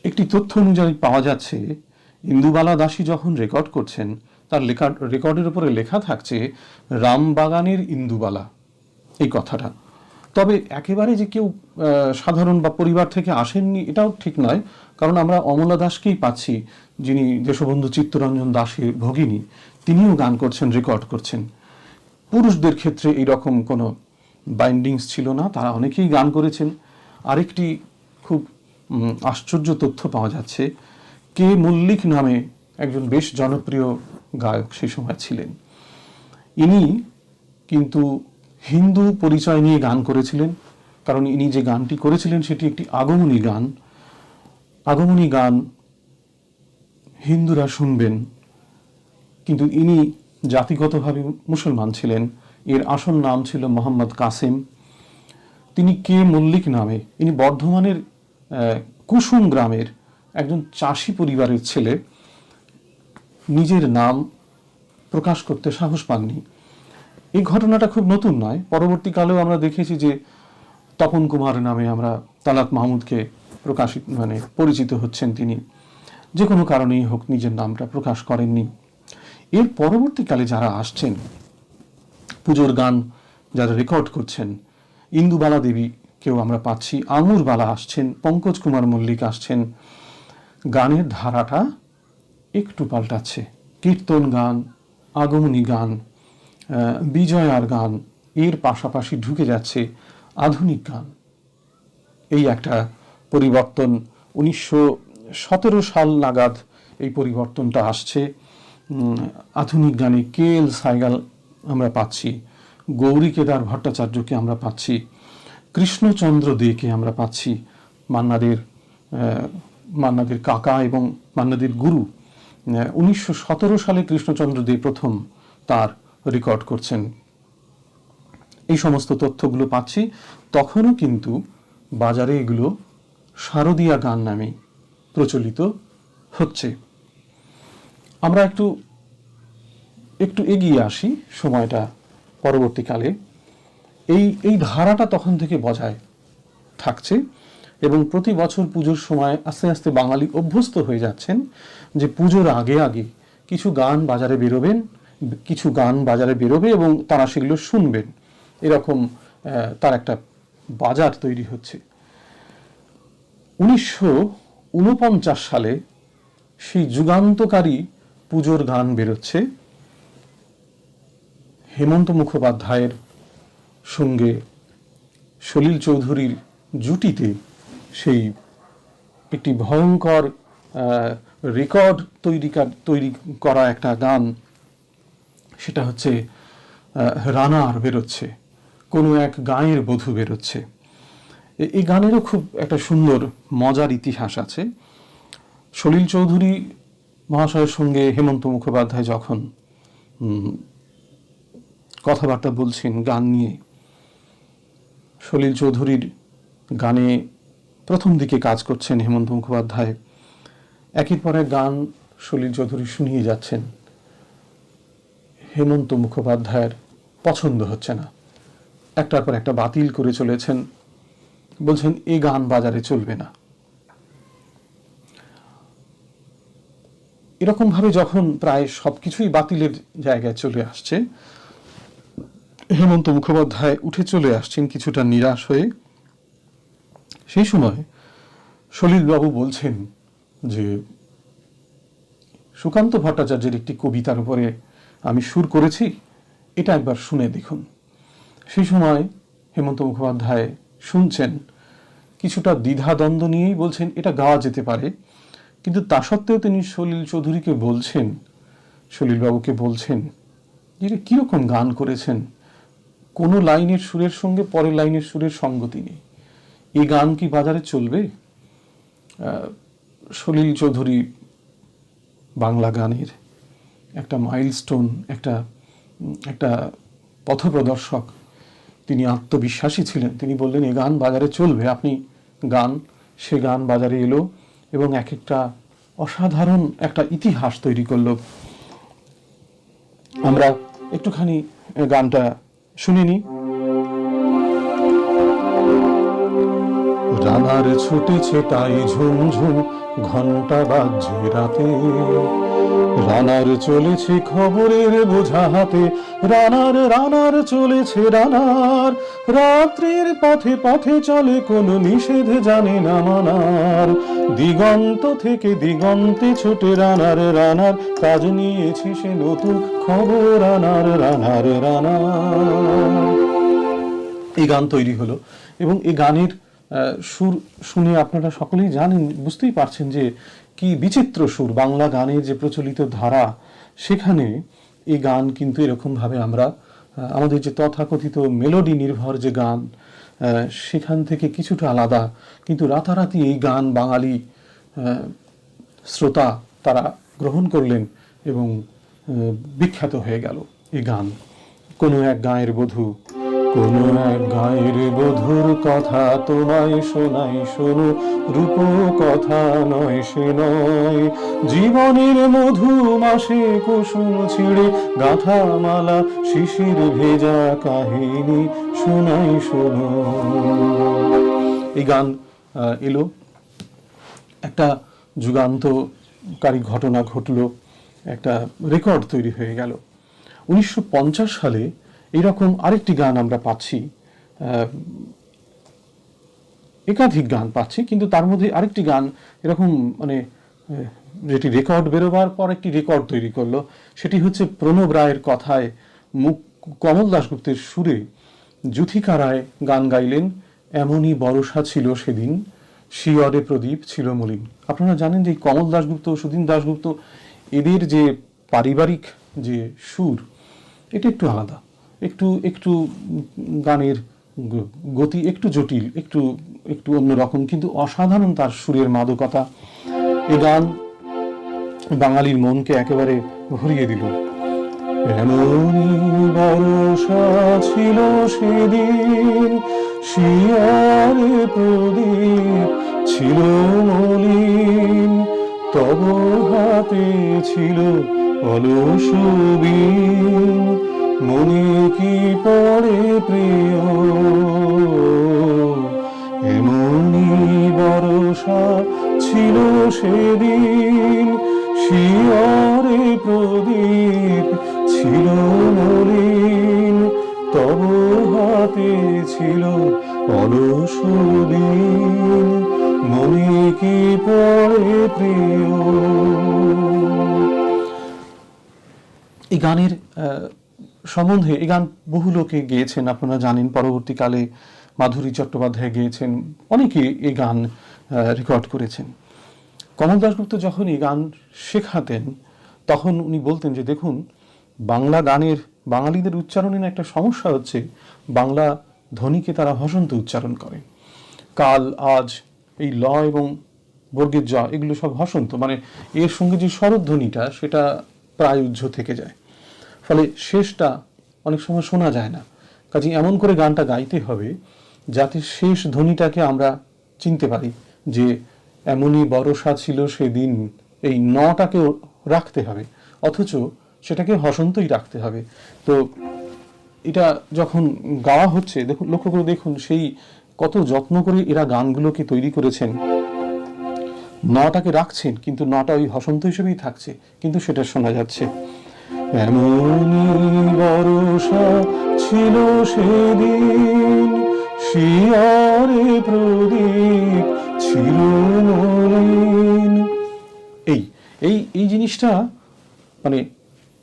একটি তথ্য অনুযায়ী পাওয়া যাচ্ছে, ইন্দুবালা দাসী যখন রেকর্ড করছেন তার রেকর্ডের উপরে লেখা থাকছে রামবাগানের ইন্দুবালা, এই কথাটা। তবে একেবারে যে কেউ সাধারণ বা পরিবার থেকে আসেননি এটাও ঠিক নয়, কারণ আমরা অমলা দাসকেই পাচ্ছি, যিনি দেশবন্ধু চিত্তরঞ্জন দাসের ভগিনী, তিনিও গান করছেন, রেকর্ড করছেন। পুরুষদের ক্ষেত্রে এইরকম কোনো বাইন্ডিংস ছিল না, তারা অনেকেই গান করেছেন। আরেকটি খুব আশ্চর্য তথ্য পাওয়া যাচ্ছে। কে মল্লিক নামে একজন বেশ জনপ্রিয় গায়ক সেই সময় ছিলেন। ইনি কিন্তু হিন্দু পরিচয় নিয়ে গান করেছিলেন, কারণ ইনি যে গানটি করেছিলেন সেটি একটি আগমনী গান। আগমনী গান হিন্দুরা শুনবেন, কিন্তু ইনি জাতিগতভাবে মুসলমান ছিলেন। এর আসল নাম ছিল মোহাম্মদ কাসেম। তিনি কে মল্লিক নামে, ইনি বর্ধমানের কুসুম গ্রামের একজন চাষি পরিবারের ছেলে, নিজের নাম প্রকাশ করতে সাহস পাননি। এই ঘটনাটা খুব নতুন নয়, পরবর্তীকালেও আমরা দেখেছি যে তপন কুমার নামে আমরা তালাত মাহমুদকে পরিচিত হচ্ছেন। তিনি যে কোনো কারণেই হোক নিজের নামটা প্রকাশ করেননি। এর পরবর্তীকালে যারা আসছেন, পুজোর গান যারা রেকর্ড করছেন, ইন্দুবালা দেবীকেও আমরা পাচ্ছি, আঙুরবালা আসছেন, পঙ্কজ কুমার মল্লিক আসছেন। গানের ধারাটা একটু পাল্টাচ্ছে। কীর্তন গান, আগমনী গান, বিজয়ার গান, এর পাশাপাশি ঢুকে যাচ্ছে আধুনিক গান। এই একটা পরিবর্তন 1917 সাল নাগাদ এই পরিবর্তনটা আসছে। আধুনিক গানে কে এল সাইগাল আমরা পাচ্ছি, গৌরী কেদার ভট্টাচার্যকে আমরা পাচ্ছি, কৃষ্ণচন্দ্র দেকে আমরা পাচ্ছি, মান্নাদের কাকা এবং মান্নাদের গুরু। 1917 সালে কৃষ্ণচন্দ্র দে প্রথম তার রেকর্ড করছেন। এই সমস্ত তথ্যগুলো পাচ্ছি। তখনও কিন্তু বাজারে এগুলো শারদীয়া গান নামে প্রচলিত হচ্ছে। আমরা একটু এগিয়ে আসি সময়টা, পরবর্তীকালে এই ধারাটা তখন থেকে বজায় থাকছে এবং প্রতি বছর পুজোর সময় আস্তে আস্তে বাঙালি অভ্যস্ত হয়ে যাচ্ছেন যে পুজোর আগে আগে কিছু গান বাজারে বেরোবে এবং তারা সেগুলো শুনবেন। এরকম তার একটা বাজার তৈরি হচ্ছে। 1949 সালে সেই যুগান্তকারী পুজোর গান বেরোচ্ছে। হেমন্ত মুখোপাধ্যায়ের সঙ্গে সলিল চৌধুরীর জুটিতে সেই একটি ভয়ঙ্কর রেকর্ড তৈরি করা একটা গান, সেটা হচ্ছে রানার বেরোচ্ছে, কোনো এক গাঁয়ের বধূ বেরোচ্ছে। এই গানেরও খুব একটা সুন্দর মজার ইতিহাস আছে। সলিল চৌধুরী মহাশয়ের সঙ্গে হেমন্ত মুখোপাধ্যায় যখন কথাবার্তা বলছেন গান নিয়ে, সলিল চৌধুরীর গানে প্রথম দিকে কাজ করছেন হেমন্ত মুখোপাধ্যায়। একের পর এক গান সলিল চৌধুরী শুনিয়ে যাচ্ছেন। হেমন্ত মুখোপাধ্যায়ের পছন্দ হচ্ছে না, একটার পর একটা বাতিল করে চলেছেন, বলছেন এই গান বাজারে চলবে না। এরকম ভাবে যখন প্রায় সবকিছুই বাতিলের জায়গায় চলে আসছে, হেমন্ত মুখোপাধ্যায় উঠে চলে আসছেন কিছুটা নিরাশ হয়ে। সেই সময় সলিলবাবু বলছেন যে সুকান্ত ভট্টাচার্যের একটি কবিতার উপরে আমি সুর করেছি, এটা একবার শুনে দেখুন। সেই সময় হেমন্ত মুখোপাধ্যায় শুনছেন, কিছুটা দ্বিধাদ্বন্দ্ব নিয়েই বলছেন এটা গাওয়া যেতে পারে, কিন্তু তা সত্ত্বেও তিনি সলিল চৌধুরীকে বলছেন, সলিলবাবুকে বলছেন যে কিরকম গান করেছেন, কোনো লাইনের সুরের সঙ্গে পরের লাইনের সুরের সঙ্গতি নেই, এই গান কি বাজারে চলবে? সলিল চৌধুরী বাংলা গানের একটা মাইলস্টোন, একটা পথপ্রদর্শক, তিনি আত্মবিশ্বাসী ছিলেন। তিনি বললেন এ গান বাজারে চলবে, আপনি গান। সে গান বাজারে এলো এবং এক একটা অসাধারণ একটা ইতিহাস তৈরি করলো। আমরা একটুখানি গানটা শুনে নিই। রানার ছুটেছে তাই ঝুমঝুম ঘন্টা বাজছে রাতে, রানার চলেছে খবরের বোঝা হাতে, রানার চলেছে রানার, রাত্রির পথে পথে চলে কোনো নিষেধ জানে না মানার, দিগন্ত থেকে দিগন্তে ছুটে রানার, কাজ নিয়েছি সে নতুন খবর রানার। এই গান তৈরি হলো এবং এই গানের সুর শুনে আপনারা সকলেই জানেন, বুঝতেই পারছেন যে কি বিচিত্র সুর, বাংলা গানের যে প্রচলিত ধারা, সেখানে এই গান কিন্তু এরকমভাবে আমরা আমাদের যে তথাকথিত মেলোডি নির্ভর যে গান, সেখান থেকে কিছুটা আলাদা, কিন্তু রাতারাতি এই গান বাঙালি শ্রোতা তারা গ্রহণ করলেন এবং বিখ্যাত হয়ে গেল এই গান। কোনো এক গাঁয়ের বধূ, কোনো এক গাঁয়ের বধূর কথা তোমায় শোনাই শোনো, রূপ কথা নয় সে নয়, জীবনের মধু মাসে কুসুম ছিঁড়ে গাঁথা মালা, শিশির ভেজা কাহিনী শোনাই শোনো। এই গান এলো, একটা যুগান্তকারী ঘটনা ঘটলো, একটা রেকর্ড তৈরি হয়ে গেল। 1950 সালে এইরকম আরেকটি গান আমরা পাচ্ছি, একাধিক গান পাচ্ছি, কিন্তু তার মধ্যে আরেকটি গান এরকম মানে যেটি রেকর্ড বেরোবার পর একটি রেকর্ড তৈরি করলো। সেটি হচ্ছে প্রণব রায়ের কথায়, কমল দাশগুপ্তের সুরে যুথিকা রায় গান গাইলেন, এমনই বরষা ছিল সেদিন, শিয়রে প্রদীপ ছিল মলিন। আপনারা জানেন যে কমল দাশগুপ্ত, সুধীন দাশগুপ্ত, এদের যে পারিবারিক যে সুর, এটা একটু আলাদা, একটু একটু গানের গতি একটু জটিল, একটু একটু অন্যরকম, কিন্তু অসাধারণ তার সুরের মাদকতা। এই গান বাঙালির মনকে একেবারে ভরিয়ে দিল। এমনই বর্ষা ছিল সেদিন, শিয়ারে প্রদীপ ছিল মলিন, তব হাতে ছিল অলস বীণ, মনে কি পড়ে প্রিয়, এমনই বর্ষা ছিল সেদিন, শিয়রে প্রদীপ ছিল মলিন, তব হাতে ছিল অলস দিন, মনে কি পড়ে প্রিয়। এই গানের সম্বন্ধে এই গান বহু লোকে গেয়েছেন, আপনারা জানেন। পরবর্তীকালে মাধুরী চট্টোপাধ্যায় গেয়েছেন, অনেকে এই গান রেকর্ড করেছেন। কমল দাশগুপ্ত যখন এই গান শেখাতেন, তখন উনি বলতেন যে দেখুন, বাংলা গানের বাঙালিদের উচ্চারণে একটা সমস্যা হচ্ছে, বাংলা ধ্বনিকে তারা হসন্ত উচ্চারণ করে। কাল, আজ, এই ল এবং বর্গের জ, এগুলো সব হসন্ত, মানে এর সঙ্গে যে স্বরধ্বনিটা সেটা প্রায় উজ্জ্ব থেকে যায়, ফলে শেষটা অনেক সময় শোনা যায় না। কাজে এমন করে গানটা গাইতে হবে যাতে শেষ ধ্বনিটাকে আমরা চিনতে পারি, যে এমনই বর্ষা ছিল সেদিন, এই নটাকেও রাখতে হবে, অথচ সেটাকে হসন্তই রাখতে হবে। তো এটা যখন গাওয়া হচ্ছে, দেখুন, লক্ষ্য করে দেখুন সেই কত যত্ন করে এরা গানগুলোকে তৈরি করেছেন। নটাকে রাখছেন, কিন্তু নটা ওই হসন্ত হিসেবেই থাকছে, কিন্তু সেটা শোনা যাচ্ছে। এমনই বর্ষা ছিল সেদিন, শিয়রে প্রদীপ ছিল মলিন। এই এই এই জিনিসটা মানে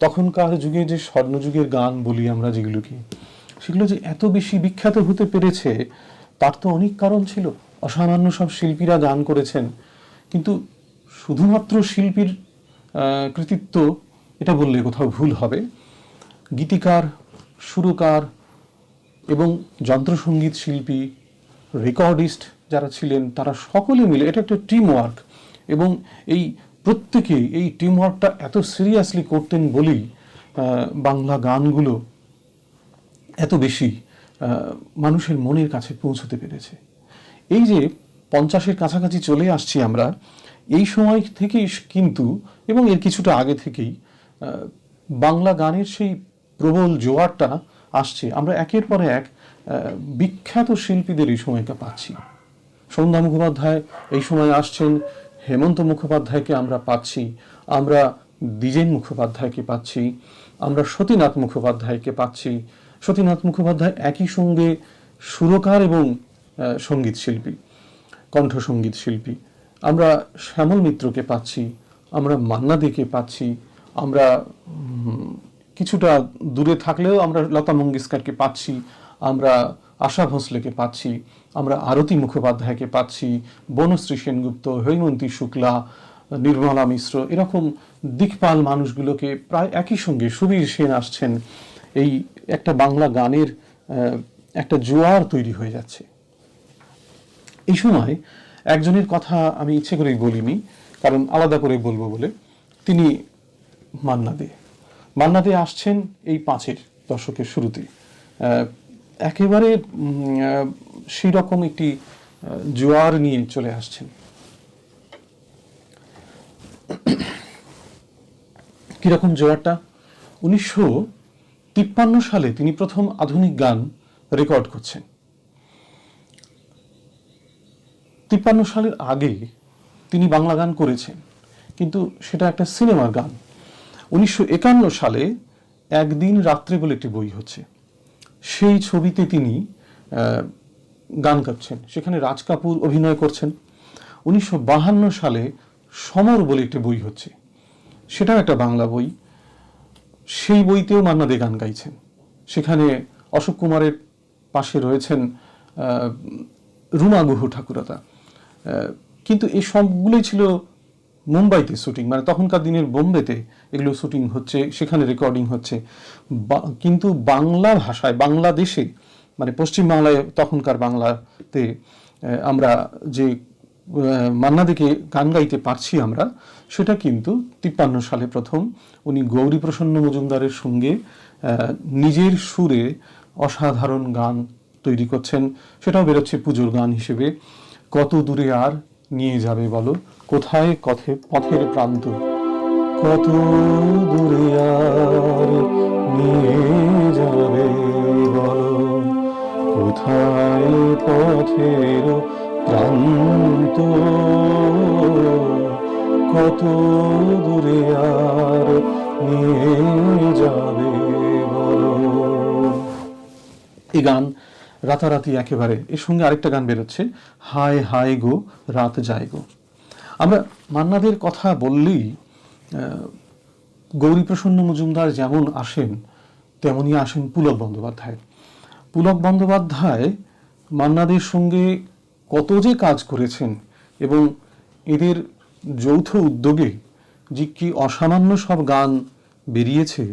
তখনকার যুগে যে স্বর্ণযুগের গান বলি আমরা যেগুলোকে, সেগুলো যে এত বেশি বিখ্যাত হতে পেরেছে তার তো অনেক কারণ ছিল। অসামান্য সব শিল্পীরা গান করেছেন, কিন্তু শুধুমাত্র শিল্পীর কৃতিত্ব এটা বললে কোথাও ভুল হবে। গীতিকার, সুরকার এবং যন্ত্রসঙ্গীত শিল্পী, রেকর্ডিস্ট যারা ছিলেন, তারা সকলে মিলে, এটা একটা টিম ওয়ার্ক, এবং এই প্রত্যেকে এই টিম ওয়ার্কটা এত সিরিয়াসলি করতেন বলেই বাংলা গানগুলো এত বেশি মানুষের মনের কাছে পৌঁছতে পেরেছে। এই যে 50-এর কাছাকাছি চলে আসছি আমরা, এই সময় থেকেই কিন্তু, এবং এর কিছুটা আগে থেকেই বাংলা গানের সেই প্রবল জোয়ারটা আসছে। আমরা একের পর এক বিখ্যাত শিল্পীদের এই সময়টা পাচ্ছি। সন্ধ্যা মুখোপাধ্যায় এই সময় আসছেন, হেমন্ত মুখোপাধ্যায়কে আমরা পাচ্ছি, আমরা দ্বিজেন মুখোপাধ্যায়কে পাচ্ছি, আমরা সতীনাথ মুখোপাধ্যায়কে পাচ্ছি। সতীনাথ মুখোপাধ্যায় একই সঙ্গে সুরকার এবং সঙ্গীত শিল্পী, কণ্ঠসঙ্গীত শিল্পী। আমরা শ্যামল মিত্রকে পাচ্ছি, আমরা মান্না দেকে পাচ্ছি, আমরা কিছুটা দূরে থাকলেও আমরা লতা মঙ্গেশকরকে পাচ্ছি, আমরা আশা ভোঁসলেকে পাচ্ছি, আমরা আরতি মুখোপাধ্যায়কে পাচ্ছি, বনশ্রী সেনগুপ্ত, হৈমন্তী শুক্লা, নির্মলা মিশ্র, এরকম দিকপাল মানুষগুলোকে প্রায় একই সঙ্গে সুবীর সেন আসছেন। এই একটা বাংলা গানের একটা জোয়ার তৈরি হয়ে যাচ্ছে। এই সময় একজনের কথা আমি ইচ্ছে করেই বলিনি, কারণ আলাদা করে বলবো বলে, তিনি মান্না দে আসছেন এই 5-এর দশকের শুরুতে। একেবারে সেই রকম একটি জোয়ার নিয়ে চলে আসছেন। কিরকম জোয়ারটা? 1953 সালে তিনি প্রথম আধুনিক গান রেকর্ড করছেন। 53 সালের আগে তিনি বাংলা গান করেছেন, কিন্তু সেটা একটা সিনেমার গান। 1951 সালে একদিন রাত্রে বলে একটি বই হচ্ছে, সেই ছবিতে তিনি গান গাচ্ছেন, সেখানে রাজ কাপুর অভিনয় করছেন। 1952 সালে সমর বলে একটি বই হচ্ছে, সেটাও একটা বাংলা বই, সেই বইতেও মান্না দে গান গাইছেন। সেখানে অশোক কুমারের পাশে রয়েছেন রুমা গুহ ঠাকুরতা। কিন্তু এই সবগুলোই ছিল মুম্বাইতে শুটিং, মানে তখনকার দিনের বোম্বেতে এগুলো শুটিং হচ্ছে, সেখানে রেকর্ডিং হচ্ছে। কিন্তু বাংলা ভাষায়, বাংলাদেশে, মানে পশ্চিম বাংলায়, তখনকার বাংলাতে আমরা যে মান্না দেকে গান গাইতে পারছি আমরা, সেটা কিন্তু 53 সালে প্রথম উনি গৌরী প্রসন্ন মজুমদারের সঙ্গে নিজের সুরে অসাধারণ গান তৈরি করছেন। সেটাও বেরোচ্ছে পুজোর গান হিসেবে। কত দূরে আর নিয়ে যাবে বলো, কোথায় পথের প্রান্ত, কত দূরে আর নিয়ে যাবে বলো, কোথায় পথের প্রান্ত, কত দূরে আর নিয়ে যাবে বলো। এই গান রাতারাতি একেবারে। এর সঙ্গে আরেকটা গান বেরোচ্ছে, হায় হায় গো রাত যায় গো। আমরা মান্নাদের কথা বললেই গৌরীপ্রসন্ন মজুমদার যেমন আসেন, তেমনই আসেন পুলক বন্দ্যোপাধ্যায়। পুলক বন্দ্যোপাধ্যায় মান্নাদের সঙ্গে কত যে কাজ করেছেন, এবং এদের যৌথ উদ্যোগে যে কি অসামান্য সব গান বেরিয়েছে,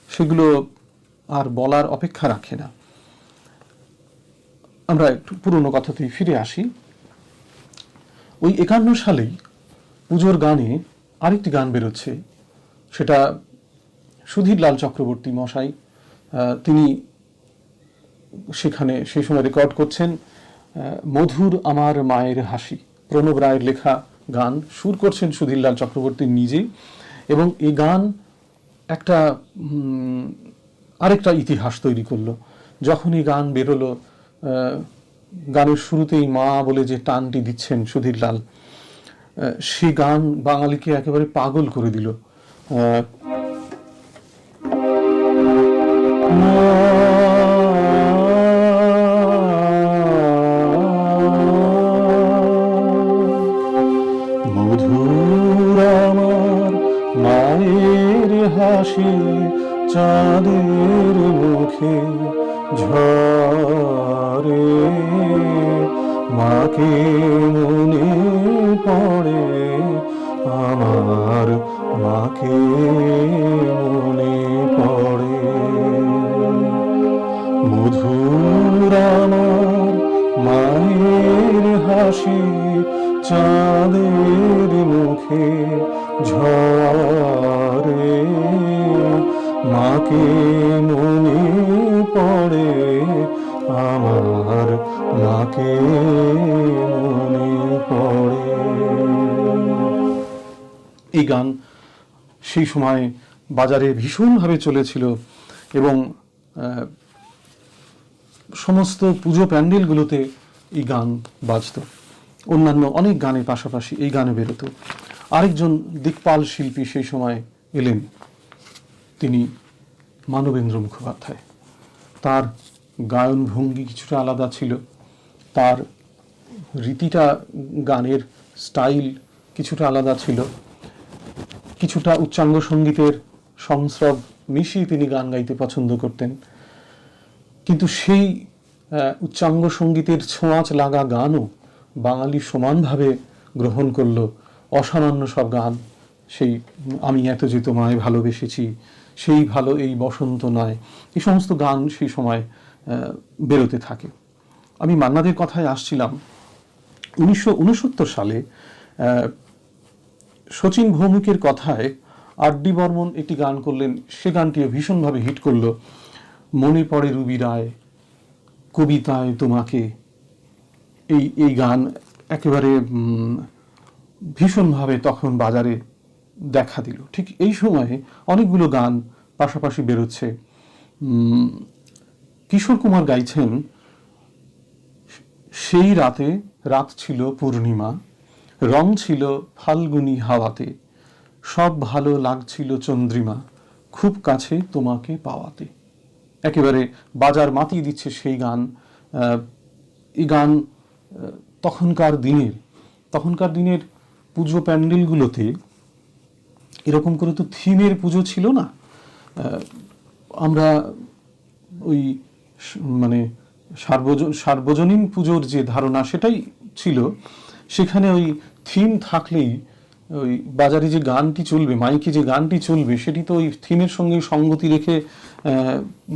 সেগুলো আর বলার অপেক্ষা রাখে না। আমরা একটু পুরনো কথাতেই ফিরে আসি। ওই 51 সালেই পুজোর গানে আরেকটি গান বেরোচ্ছে, সেটা সুধীর লাল চক্রবর্তী মশাই, তিনি সেখানে সেই সময় রেকর্ড করছেন মধুর আমার মায়ের হাসি, প্রণব রায়ের লেখা গান, সুর করছেন সুধীর লাল চক্রবর্তী নিজেই। এবং এই গান একটা আরেকটা ইতিহাস তৈরি করলো। যখন এই গান বেরোলো, গানের শুরুতেই মা বলে যে টানটি দিচ্ছেন সুধীর লাল, সেই গান বাঙালিকে একেবারে পাগল করে দিল। মধুর আমার মায়ের হাসি, চাঁদের মুখে ঝরে, মাকে মনে পড়ে আমার, মাকে মনে পড়ে। মধুর আমার মায়ের হাসি, চাঁদের মুখে ঝরে, মাকে মনে পড়ে আমার, মাকে মনে পড়ে। এই গান সেই সময় বাজারে ভীষণভাবে চলেছিল, এবং সমস্ত পুজো প্যান্ডেলগুলোতে এই গান বাজত। অন্যান্য অনেক গানের পাশাপাশি এই গানে বেরোতো। আরেকজন দিকপাল শিল্পী সেই সময় এলেন, তিনি মানবেন্দ্র মুখোপাধ্যায়। তার গায়ন ভঙ্গি কিছুটা আলাদা ছিল, তার রীতিটা, গানের স্টাইল কিছুটা আলাদা ছিল, কিছুটা উচ্চাঙ্গ সঙ্গীতের সংস্রব মিশিয়ে তিনি গান গাইতে পছন্দ করতেন। কিন্তু সেই উচ্চাঙ্গ সঙ্গীতের ছোঁয়াচ লাগা গানও বাঙালি সমানভাবে গ্রহণ করলো। অসামান্য সব গান, সেই আমি এত যে তোমায় ভালোবেসেছি, সেই ভালো এই বসন্ত নয়, এই সমস্ত গান সেই সময় বেরোতে থাকে। আমি মান্নাদের কথায় আসছিলাম। 1969 সালে শচীন ভৌমিকের কথায় আর.ডি. বর্মন একটি গান করলেন, সে গানটিও ভীষণভাবে হিট করলো। মনে পড়ে রুবি রায়, কবিতায় তোমাকে, এই গান একেবারে ভীষণভাবে তখন বাজারে দেখা দিল। ঠিক এই সময়ে অনেকগুলো গান পাশাপাশি বেরোচ্ছে। কিশোর কুমার গাইছেন, সেই রাতে রাত ছিল পূর্ণিমা, রং ছিল ফাল্গুনী হাওয়াতে, সব ভালো লাগছিল চন্দ্রিমা, খুব কাছে তোমাকে পাওয়াতে। একেবারে বাজার মাতিয়ে দিচ্ছে সেই গান। এই গান তখনকার দিনের পুজো প্যান্ডেলগুলোতে এরকম করে তো থিমের পুজো ছিল না। আমরা ওই মানে সার্বজনীন পুজোর যে ধারণা সেটাই ছিল, সেখানে ওই থিম থাকলেই ওই বাজারে যে গানটি চলবে, মাইকে যে গানটি চলবে, সেটি তো ওই থিমের সঙ্গে সঙ্গতি রেখে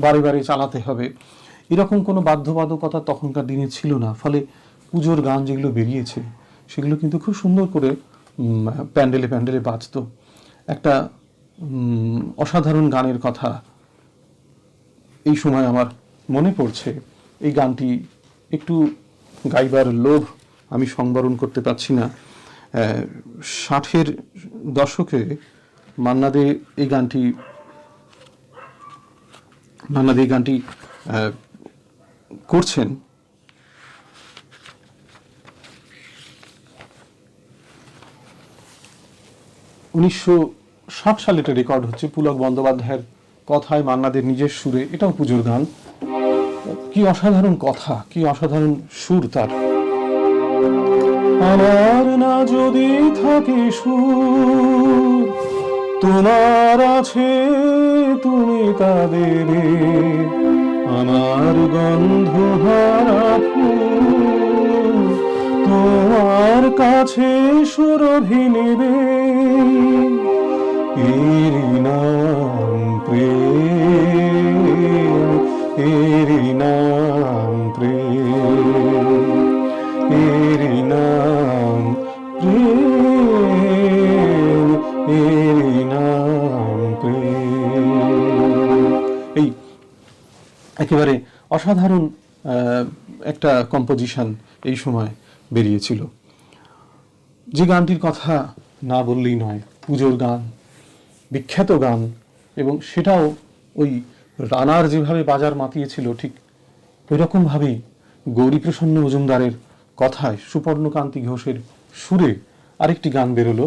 বারে বারে চালাতে হবে। এরকম কোনো বাধ্যবাধকতা তখনকার দিনে ছিল না। ফলে পুজোর গান যেগুলো বেরিয়েছে সেগুলো কিন্তু খুব সুন্দর করে প্যান্ডেলে প্যান্ডেলে বাজতো। একটা অসাধারণ গানের কথা এই সময় আমার মনে পড়ছে। এই গানটি একটু গাইবার লোভ আমি সংবরণ করতে পারছি না। 60-এর দশকে মান্না দে এই গানটি করছেন। '60 সালে এটা রেকর্ড হচ্ছে, পুলক বন্দ্যোপাধ্যায়ের কথায়, মান্নাদের নিজের সুরে। এটাও পুজোর গান। কি অসাধারণ কথা, কি অসাধারণ সুর তার। আমার না যদি থাকে সুর, তোমার আছে তুমি তা দেবে, আমার গন্ধ হারা ফুল তোমার কাছে সুরভি নেবে, এরই নাম প্রেম, এরই নাম প্রেম, এরই নাম প্রেম, এরই নাম প্রেম। এই একেবারে অসাধারণ একটা কম্পোজিশন এই সময় বেরিয়েছিল। যে গানটির কথা না বললেই নয়, পুজোর গান, বিখ্যাত গান, এবং সেটাও ওই রানার যেভাবে বাজার মাতিয়েছিল ঠিক ওই রকমভাবেই গৌরীপ্রসন্ন মজুমদারের কথায়, সুপর্ণকান্তি ঘোষের সুরে আরেকটি গান বেরোলো,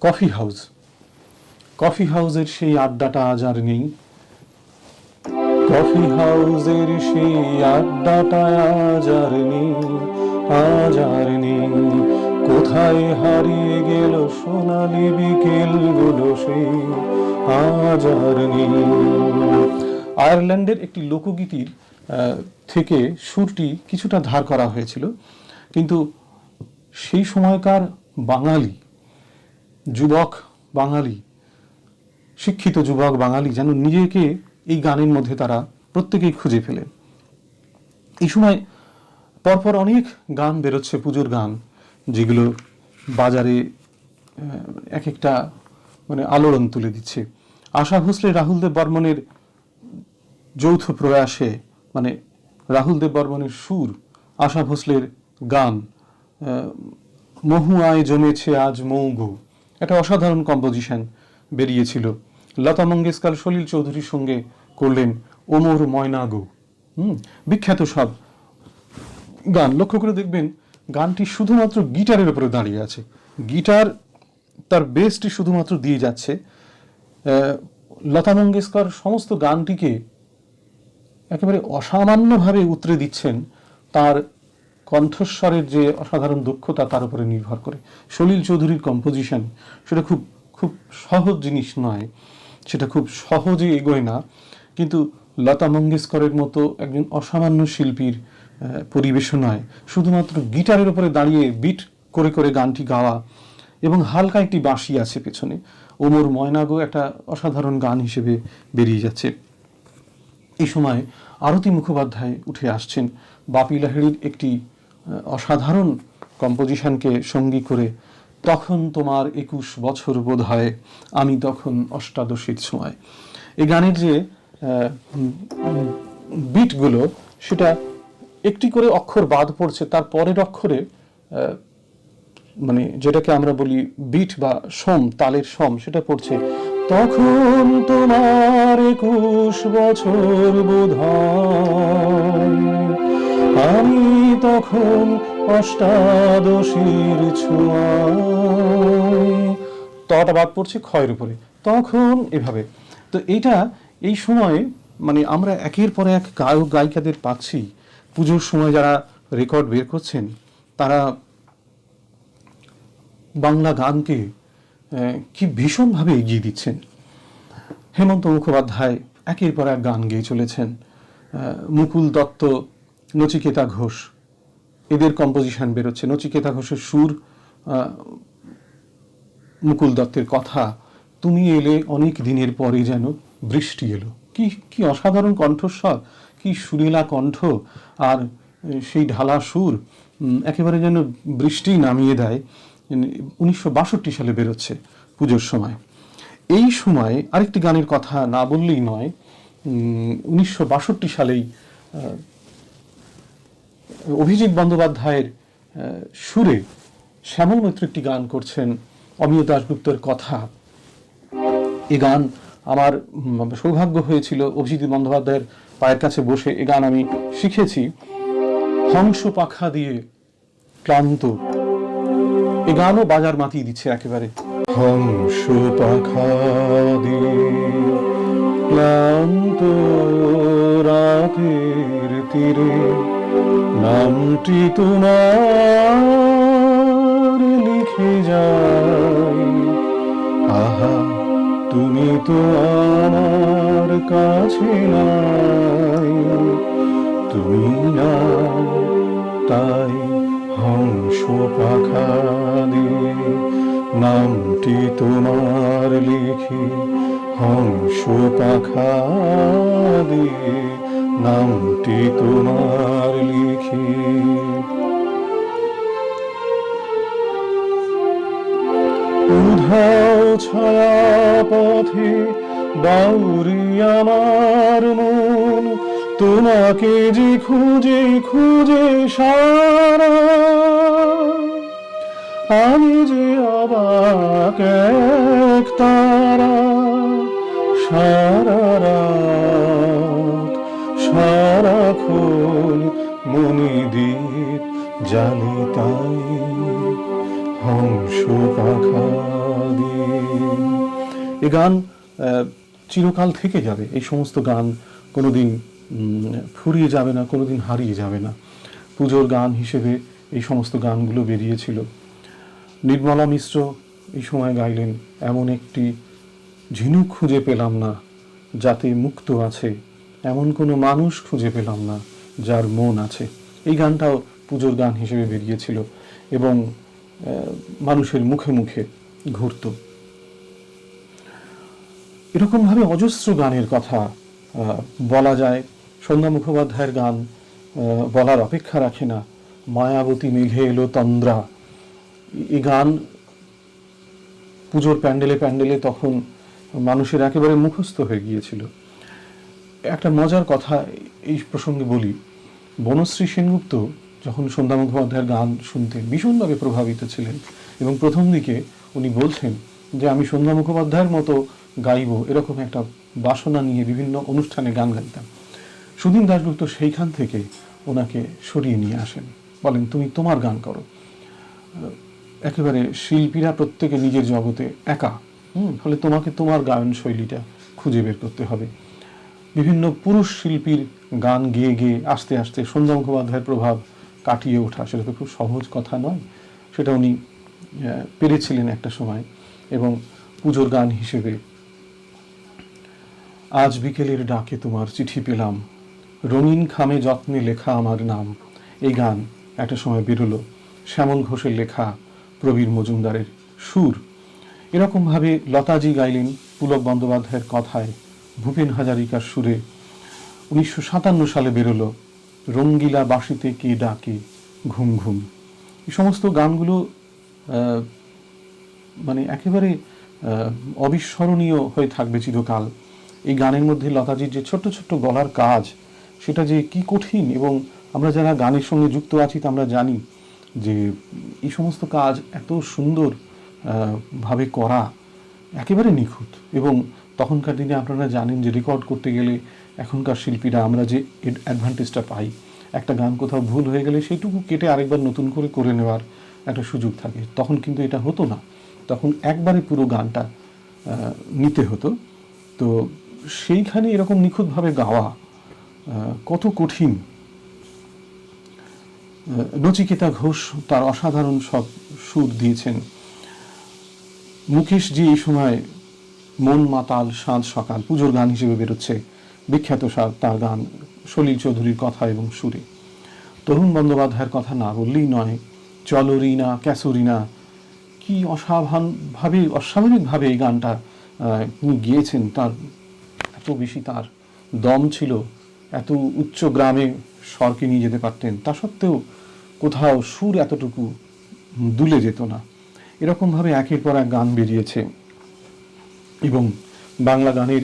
কফি হাউস। কফি হাউসের সেই আড্ডাটা আজ আর নেই, কফি হাউসের সেই আড্ডাটা আজ আর নেই, আজ আর নেই, কোথায় হারিয়ে গেল সোনালি বিকেলগুলো সেই, আজ আর নেই। আয়ারল্যান্ডের একটি লোকগীতির থেকে সুরটি কিছুটা ধার করা হয়েছিল, কিন্তু সেই সময়কার বাঙালি যুবক, বাঙালি শিক্ষিত যুবক বাঙালি যেন নিজেকে এই গানের মধ্যে তারা প্রত্যেকেই খুঁজে ফেলেন। এই সময় পরপর অনেক গান বেরোচ্ছে, পুজোর গান, যেগুলো বাজারে এক একটা মানে আলোড়ন তুলে দিচ্ছে। আশা ভোসলে রাহুল দেব বর্মনের যৌথ প্রয়াসে, মানে রাহুল দেব বর্মনের সুর, আশা ভোসলের গান, মহুয়ায় জমেছে আজ মৌগো, একটা অসাধারণ কম্পোজিশন বেরিয়েছিল। লতা মঙ্গেশকর সলিল চৌধুরীর সঙ্গে করলেন ওমর ময়না গো। বিখ্যাত সব গান। লক্ষ্য করে দেখবেন গানটি শুধুমাত্র গিটারের উপরে দাঁড়িয়ে আছে, গিটার তার বেসটি শুধুমাত্র দিয়ে যাচ্ছে। লতা মঙ্গেশকর সমস্ত গানটিকে একেবারে অসামান্যভাবে উতরে দিচ্ছেন তার কণ্ঠস্বরের যে অসাধারণ দক্ষতা তার উপরে নির্ভর করে। সলিল চৌধুরীর কম্পোজিশন সেটা খুব খুব সহজ জিনিস নয়, সেটা খুব সহজে এগোয় না, কিন্তু লতা মঙ্গেশকরের মতো একজন অসামান্য শিল্পীর পরিবেশনায় শুধুমাত্র গিটারের উপরে দাঁড়িয়ে বিট করে করে গানটি গাওয়া, এবং হালকা একটি বাঁশি আছে পেছনে, ওমর ময়নাগো একটা অসাধারণ গান হিসেবে বেরিয়ে যাচ্ছে। এই সময় আরতি মুখোপাধ্যায় উঠে আসছেন বাপি লাহিড়ীর একটি অসাধারণ কম্পোজিশনকে সঙ্গী করে, তখন তোমার 21 বছর বোধ হয়, আমি তখন অষ্টাদশীর ছোঁয়ায়। এই গানের যে বিটগুলো, সেটা একটি করে অক্ষর বাদ পড়ছে, তার পরের অক্ষরে মানে যেটাকে আমরা বলি বিট বা সম, তালের সম, সেটা পড়ছে তখন তোমার 21 বছর বোধ হয়, আমি তখন অষ্টাদশীর ছোঁয়ায়। তটা বাদ পড়ছে ক্ষয়ের উপরে, তখন এভাবে। তো এইটা এই সময় মানে আমরা একের পর এক গায়ক গায়িকাদের পাচ্ছি পুজোর সময় যারা রেকর্ড বের করছেন, তারা বাংলা গানকে কি ভীষণভাবে এগিয়ে দিচ্ছেন। হেমন্ত মুখোপাধ্যায় একের পর এক গান গেয়ে চলেছেন, মুকুল দত্ত, নচিকেতা ঘোষ, এদের কম্পোজিশন বেরোচ্ছে। নচিকেতা ঘোষের সুর, মুকুল দত্তের কথা, তুমি এলে অনেক দিনের পরে যেন বৃষ্টি এলো। কি কি অসাধারণ কণ্ঠস্বর, কি সুরেলা কণ্ঠ, আর সেই ঢালা সুর একেবারে যেন বৃষ্টি নামিয়ে দেয়। 1962 সালে বেরোচ্ছে পুজোর সময়। এই সময় আরেকটি গানের কথা না বললেই নয়। 1962 সালেই অভিজিৎ বন্দ্যোপাধ্যায়ের সুরে শ্যামল মৈত্র একটি গান করছেন, অমিয় দাশগুপ্তের কথা। এ গান আমার সৌভাগ্য হয়েছিল অভিজিৎ বন্দ্যোপাধ্যায়ের পায়ের কাছে বসে এ গান আমি শিখেছি। হংস পাখা দিয়ে ক্লান্ত, এ গানও বাজার মাতিয়ে দিচ্ছে একেবারে। হংস পাখা দিয়ে ক্লান্ত রাতের তীরে নামটি তোমার লিখে যায়, আহা তুমি তো আমার কাছে নাই, তুমি না তাই হংস পাখা দিয়ে নামটি তোমার লিখি, হংস পাখা দিয়ে নামটি তোমার লিখি। উধাও ছায়া পথে বাউরি আমার মন, তোমাকে যে খুঁজে খুঁজে সারা, আমি যে অবাক এক তারা, সারা রাত সারাক্ষণ মণিদ্বীপ জানি তাই হংস পাখা দিয়ে। এ গান চিরকাল থেকে যাবে। এই সমস্ত গান কোনোদিন ফুরিয়ে যাবে না, কোনোদিন হারিয়ে যাবে না। পুজোর গান হিসেবে এই সমস্ত গানগুলো বেরিয়েছিল। নির্মলা মিশ্র এই সময় গাইলেন, এমন একটি ঝিনুক খুঁজে পেলাম না যাতে মুক্ত আছে, এমন কোনো মানুষ খুঁজে পেলাম না যার মন আছে। এই গানটাও পুজোর গান হিসেবে বেরিয়েছিল এবং মানুষের মুখে মুখে ঘুরত। এরকমভাবে অজস্র গানের কথা বলা যায়। সন্ধ্যা মুখোপাধ্যায়ের গান বলার অপেক্ষা রাখে না। মায়াবতী মেঘে এলো তন্দ্রা, এই গান পুজোর প্যান্ডেলে প্যান্ডেলে তখন মানুষের একেবারে মুখস্থ হয়ে গিয়েছিল। একটা মজার কথা এই প্রসঙ্গে বলি, বনশ্রী সেনগুপ্ত যখন সন্ধ্যা মুখোপাধ্যায়ের গান শুনতেন ভীষণভাবে প্রভাবিত ছিলেন এবং প্রথম দিকে উনি বলছেন যে আমি সন্ধ্যা মুখোপাধ্যায়ের মতো গাইব, এরকম একটা বাসনা নিয়ে বিভিন্ন অনুষ্ঠানে গান গাইতাম। সুধীন দাশগুপ্ত সেইখান থেকে ওনাকে সরিয়ে নিয়ে আসেন, বলেন তুমি তোমার গান করো। একেবারে শিল্পীরা প্রত্যেকে নিজের জগতে একা, ফলে তোমাকে তোমার গায়ন শৈলীটা খুঁজে বের করতে হবে। বিভিন্ন পুরুষ শিল্পীর গান গেয়ে গেয়ে আস্তে আস্তে সন্ধ্যা মুখোপাধ্যায়ের প্রভাব কাটিয়ে ওঠা, সেটা তো খুব সহজ কথা নয়। সেটা উনি পেরেছিলেন একটা সময় এবং পুজোর গান হিসেবে আজ বিকেলের ডাকে তোমার চিঠি পেলাম, রঙিন খামে যত্নে লেখা আমার নাম। এই গান একটা সময় বেরোলো, শ্যামল ঘোষের লেখা, প্রবীর মজুমদারের সুর। এরকমভাবে লতাজি গাইলেন পুলক বন্দ্যোপাধ্যায়ের কথায়, ভূপেন হাজারিকার সুরে। 1957 সালে বেরোলো রঙ্গিলা বাঁশিতে কে ডাকে ঘুম ঘুম। এই সমস্ত গানগুলো মানে একেবারে অবিস্মরণীয় হয়ে থাকবে চিরকাল। এই গানের মধ্যে লতাজির যে ছোট্ট ছোট্ট গলার কাজ, সেটা যে কি কঠিন, এবং আমরা যারা গানের সঙ্গে যুক্ত আছি তা আমরা জানি যে এই সমস্ত কাজ এত সুন্দর ভাবে করা একেবারে নিখুঁত। এবং তখনকার দিনে আপনারা জানেন যে রেকর্ড করতে গেলে এখনকার শিল্পীরা আমরা যে অ্যাডভান্টেজটা পাই, একটা গান কোথাও ভুল হয়ে গেলে সেইটুকু কেটে আরেকবার নতুন করে করে নেওয়ার একটা সুযোগ থাকে। তখন কিন্তু এটা হতো না, তখন একবারে পুরো গানটা নিতে হতো। তো সেইখানে এরকম নিখুঁতভাবে গাওয়া কত কঠিন। নচিকেতা ঘোষ তার অসাধারণ সব সুর দিয়েছেন। মুকেশজি এই সময় মন মাতাল সাঁঝ সকাল পুজোর গান হিসেবে বেরোচ্ছে, বিখ্যাত তার গান সলিল চৌধুরীর কথা এবং সুরে। তরুণ বন্দ্যোপাধ্যায়ের কথা না বললেই নয়, চলো রিনা ক্যাসো রিনা, কি অস্বাভাবিকভাবে এই গানটা তিনি গিয়েছেন। তার এত বেশি তার দম ছিল, এত উচ্চ গ্রামে স্বরকে নিয়ে যেতে পারতেন, তা সত্ত্বেও কোথাও সুর এতটুকু দুলে যেত না। এরকমভাবে একের পর এক গান বেরিয়েছে এবং বাংলা গানের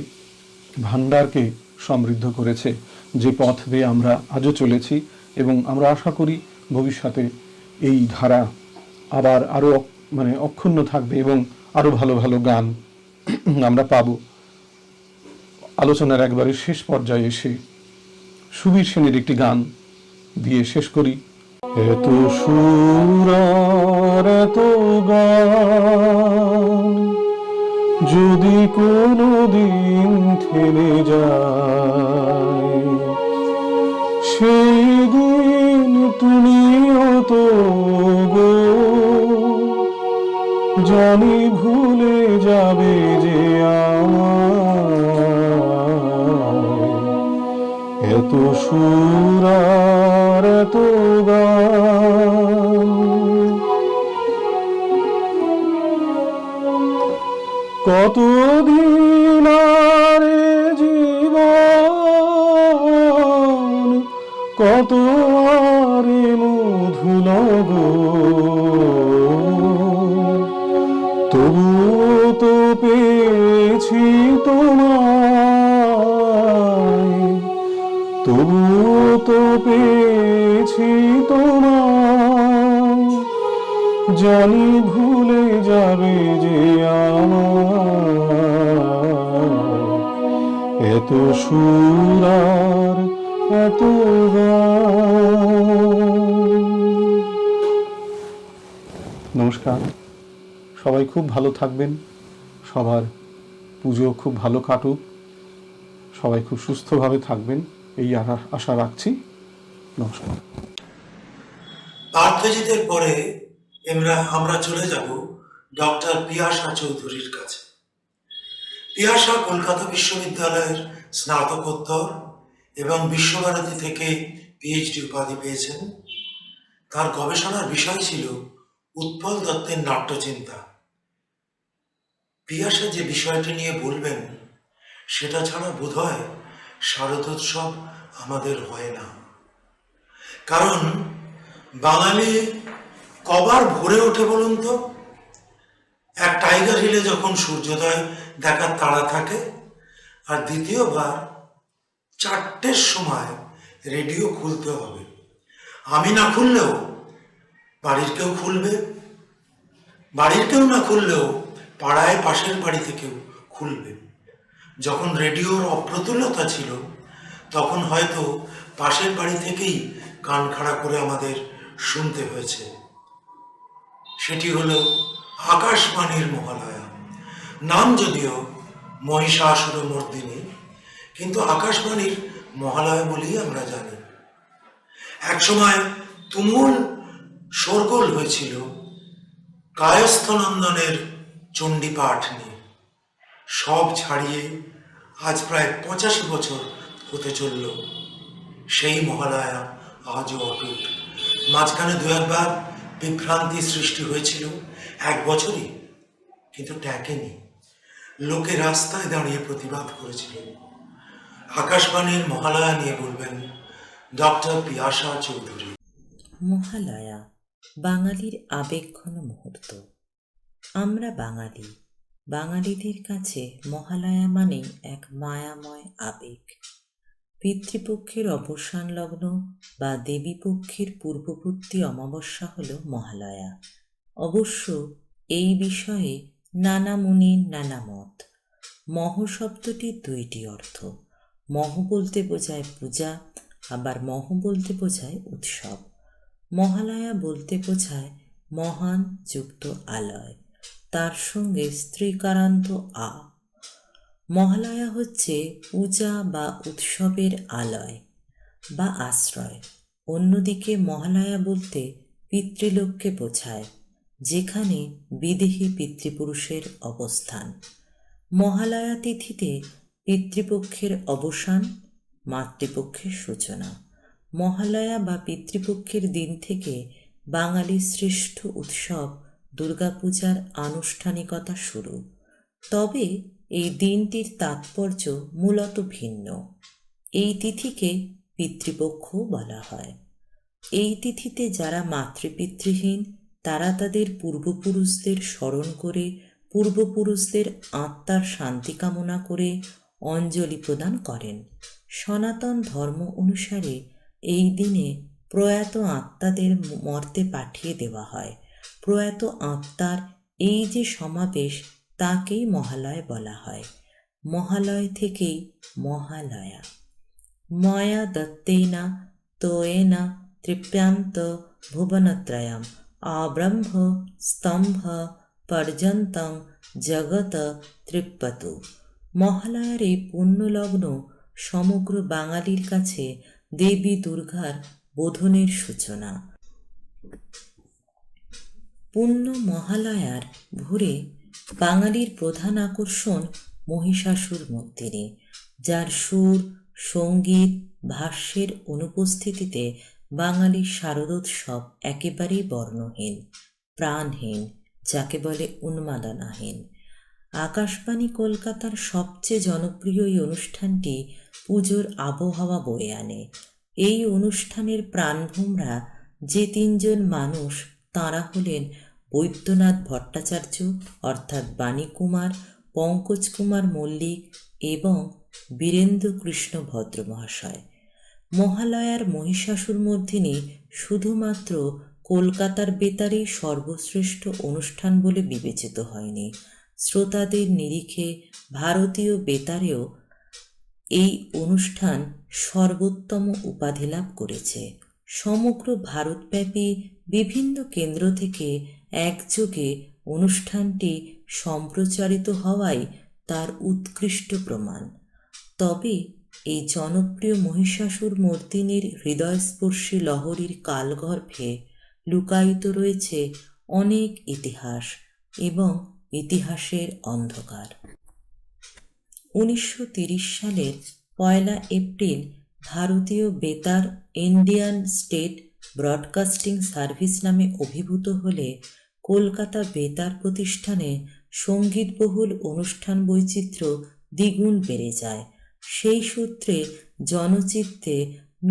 ভাণ্ডারকে সমৃদ্ধ করেছে, যে পথ দিয়ে আমরা আজও চলেছি। এবং আমরা আশা করি ভবিষ্যতে এই ধারা আবার আরও অক্ষুণ্ণ থাকবে এবং আরও ভালো ভালো গান আমরা পাব। আলোচনার একবারে শেষ পর্যায়ে এসে সুবীর সেনের একটি গান দিয়ে শেষ করি। এত সুর আর এত গান যদি কোনো দিন থেমে যায়, সেই দিন তুমিও তো গো জানি ভুলে যাবে যে এত সুর আর এত গান। কতদিন আর জীবন, কত আর মধুল গো, তবু তো পেয়েছি তোমায়, তবু তো পেয়েছি তোমায়, জানি ভুলে যাবে যে এত সুর আর এত গান। নমস্কার, সবাই খুব ভালো থাকবেন, সবার পুজো খুব ভালো কাটুক, সবাই খুব সুস্থভাবে থাকবেন এই আশা রাখছি। নমস্কার। পার্থজিতের পরে আমরা চলে যাব ডক্টর পিয়াসা চৌধুরীর কাছে। পিয়াসা কলকাতা বিশ্ববিদ্যালয়ের স্নাতকোত্তর এবং বিশ্বভারতী থেকে পিএইচডি উপাধি পেয়েছেন। তার গবেষণার বিষয় ছিল উৎপল দত্তের নাট্যচিন্তা। পিয়াসা যে বিষয়টি নিয়ে বলবেন সেটা ছাড়া বোধহয় শারদোৎসব আমাদের হয় না। কারণ বাঙালি কবার ভরে ওঠে বলুন তো? এক টাইগার হিলে যখন সূর্যোদয় দেখার তাড়া থাকে, আর দ্বিতীয়বার 4টের সময় রেডিও খুলতে হবে। আমি না খুললেও বাড়ির কেউ খুলবে, বাড়ির কেউ না খুললেও পাড়ায় পাশের বাড়ি থেকেও খুলবে। যখন রেডিওর অপ্রতুলতা ছিল তখন হয়তো পাশের বাড়ি থেকেই কান খাড়া করে আমাদের শুনতে হয়েছে। সেটি হলো আকাশবাণীর মহালয়া। নাম যদিও মহিষাসুরমর্দিনী, কিন্তু আকাশবাণীর মহালয়া বলেই আমরা জানি। একসময় তুমুল শোরগোল হয়েছিল কায়স্থনন্দনের চণ্ডীপাঠ নিয়ে। সব ছাড়িয়ে আজ প্রায় 85 বছর হতে চলল। সেই মহালয়া আজও অটুট। মাঝখানে দু একবার বিভ্রান্তি সৃষ্টি হয়েছিল, 1 বছরই, কিন্তু ট্যাকেনি। লোকে রাস্তায় দাঁড়িয়ে প্রতিবাদ করেছিল। আকাশবাণীর মহালয়া নিয়ে বলবেন ডক্টর পিয়াসা চৌধুরী। মহালয়া বাঙালির আবেগঘন মুহূর্ত। আমরা বাঙালি, বাঙালিদের কাছে মহালয়া মানেই এক মায়াময় আবেগ। পিতৃপক্ষের অবসান লগ্ন বা দেবীপক্ষের পূর্ববর্তী অমাবস্যা হল মহালয়া। অবশ্য এই বিষয়ে নানা মুনির নানা মত। মহ শব্দটির দুইটি অর্থ। মহ বলতে বোঝায় পূজা, আবার মহ বলতে বোঝায় উৎসব। মহালয়া বলতে বোঝায় মহান যুক্ত আলয়, তার সঙ্গে স্ত্রীকারান্ত আ। মহালয়া হচ্ছে পূজা বা উৎসবের আলয় বা আশ্রয়। অন্যদিকে মহালয়া বলতে পিতৃলোককে বোঝায়, যেখানে বিদেহী পিতৃপুরুষের অবস্থান। মহালয়া তিথিতে পিতৃপক্ষের অবসান, মাতৃপক্ষের সূচনা। মহালয়া বা পিতৃপক্ষের দিন থেকে বাঙালির শ্রেষ্ঠ উৎসব দুর্গাপূজার আনুষ্ঠানিকতা শুরু। তবে এই দিনটির তাৎপর্য মূলত ভিন্ন। এই তিথিকে পিতৃপক্ষ বলা হয়। এই তিথিতে যারা মাতৃপিতৃহীন তারা তাদের পূর্বপুরুষদের স্মরণ করে, পূর্বপুরুষদের আত্মার শান্তি কামনা করে অঞ্জলি প্রদান করেন। সনাতন ধর্ম অনুসারে এই দিনে প্রয়াত আত্মাদের মর্তে পাঠিয়ে দেওয়া হয়। প্রয়াত আত্মার এই যে সমাবেশ, তাকেই মহালয় বলা হয়। মহালয় থেকেই মহালয়া। ময়া দত্তেনা তোয়েনা তৃপ্যান্ত ভুবনত্রয়ম আব্রহ্ম স্তম্ভ পর্যন্তং জগত তৃপ্যতু। মহালয়ার এই পুণ্যলগ্ন সমগ্র বাঙালির কাছে দেবী দুর্গার বোধনের সূচনা। পুণ্য মহালয়ার ভোরে বাঙালির প্রধান আকর্ষণ মহিষাসুর মর্দিনী, যার সুর, সঙ্গীত, ভাষ্যের অনুপস্থিতিতে বাঙালির শারদোৎসব একেবারেই বর্ণহীন, প্রাণহীন, যাকে বলে উন্মাদনাহীন। আকাশবাণী কলকাতার সবচেয়ে জনপ্রিয় এই অনুষ্ঠানটি পুজোর আবহাওয়া বয়ে আনে। এই অনুষ্ঠানের প্রাণভোমরা যে তিনজন মানুষ, তাঁরা হলেন বৈদ্যনাথ ভট্টাচার্য অর্থাৎ বাণীকুমার, পঙ্কজ কুমার মল্লিক এবং বীরেন্দ্র কৃষ্ণ ভদ্র মহাশয়। মহালয়ার মহিষাসুরমর্দিনী শুধুমাত্র কলকাতার বেতারে সর্বশ্রেষ্ঠ অনুষ্ঠান বলে বিবেচিত হয়নি। শ্রোতাদের নিরিখে ভারতীয় বেতারেও এই অনুষ্ঠান সর্বোত্তম উপাধি লাভ করেছে। সমগ্র ভারতব্যাপী বিভিন্ন কেন্দ্র থেকে একযোগে অনুষ্ঠানটি সম্প্রচারিত হওয়াই তার উৎকৃষ্ট প্রমাণ। তবে এই জনপ্রিয় মহিষাসুর মর্দিনীর হৃদয়স্পর্শী লহরীর কালগর্ভে লুকায়িত রয়েছে অনেক ইতিহাস এবং ইতিহাসের অন্ধকার। 1930 সালের 1 এপ্রিল ভারতীয় বেতার ইন্ডিয়ান স্টেট ব্রডকাস্টিং সার্ভিস নামে অভিভূত হলে কলকাতা বেতার প্রতিষ্ঠানে সঙ্গীতবহুল অনুষ্ঠান বৈচিত্র্য দ্বিগুণ বেড়ে যায়। সেই সূত্রে জনচিত্তে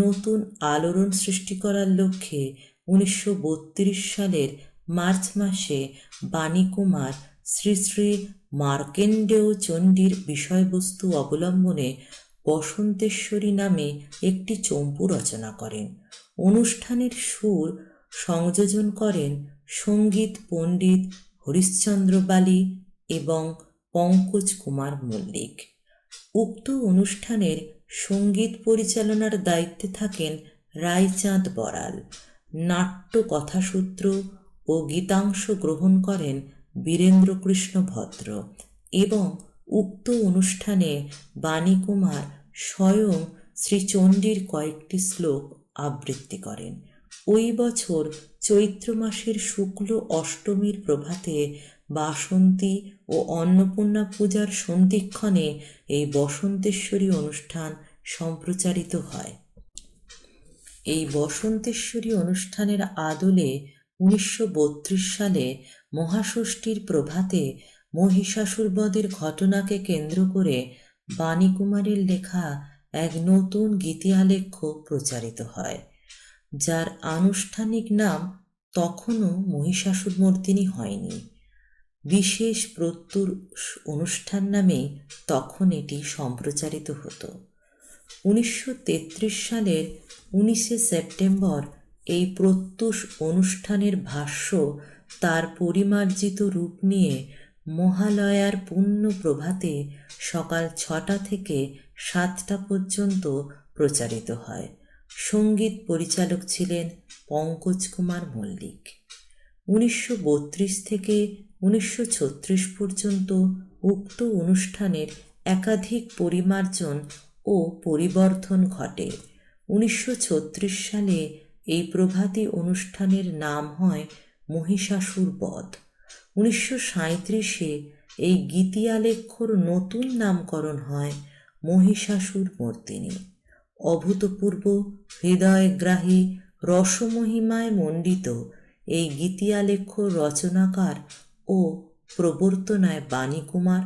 নতুন আলোড়ন সৃষ্টি করার লক্ষ্যে 1932 সালের মার্চ মাসে বাণীকুমার শ্রী শ্রী মার্কেন্ডেয় চণ্ডীর বিষয়বস্তু অবলম্বনে বসন্তেশ্বরী নামে একটি চম্পু রচনা করেন। অনুষ্ঠানের সুর সংযোজন করেন সঙ্গীত পণ্ডিত হরিশ্চন্দ্র বালি এবং পঙ্কজ কুমার মল্লিক। উক্ত অনুষ্ঠানের সঙ্গীত পরিচালনার দায়িত্বে থাকেন রায়চাঁদ বড়াল। নাট্য কথাসূত্র ও গীতাংশ গ্রহণ করেন বীরেন্দ্র কৃষ্ণ ভদ্র এবং উক্ত অনুষ্ঠানে বাণীকুমার স্বয়ং শ্রীচণ্ডীর কয়েকটি শ্লোক আবৃত্তি করেন। ওই বছর চৈত্র মাসের শুক্ল অষ্টমীর প্রভাতে বাসন্তী ও অন্নপূর্ণা পূজার সন্ধিক্ষণে এই বসন্তেশ্বরী অনুষ্ঠান সম্প্রচারিত হয়। এই বসন্তেশ্বরী অনুষ্ঠানের আদলে 1932 সালে মহাষষ্ঠীর প্রভাতে মহিষাসুর বধের ঘটনাকে কেন্দ্র করে বাণীকুমারের লেখা এক নতুন গীতিয়ালেখ্য প্রচারিত হয়, যার আনুষ্ঠানিক নাম তখনও মহিষাসুরমর্দিনী হয়নি। বিশেষ প্রত্যুষ অনুষ্ঠান নামেই তখন এটি সম্প্রচারিত হতো। 1933 সালের 19শে সেপ্টেম্বর এই প্রত্যুষ অনুষ্ঠানের ভাষ্য তার পরিমার্জিত রূপ নিয়ে মহালয়ার পূর্ণ প্রভাতে সকাল 6টা থেকে 7টা পর্যন্ত প্রচারিত হয়। সঙ্গীত পরিচালক ছিলেন পঙ্কজ কুমার মল্লিক। 1932 থেকে 1936 পর্যন্ত উক্ত অনুষ্ঠানের একাধিক পরিমার্জন ও পরিবর্ধন ঘটে। 1936 সালে এই প্রভাতী অনুষ্ঠানের নাম হয় মহিষাসুর বধ। 1937-এ এই গীতিয়ালেখ্যর নতুন নামকরণ হয় মহিষাসুর মর্দিনী। অভূতপূর্ব হৃদয়গ্রাহী রসমহিমায় মণ্ডিত এই গীতিয়ালেখ্য রচনাকার ও প্রবর্তনায় বাণীকুমার,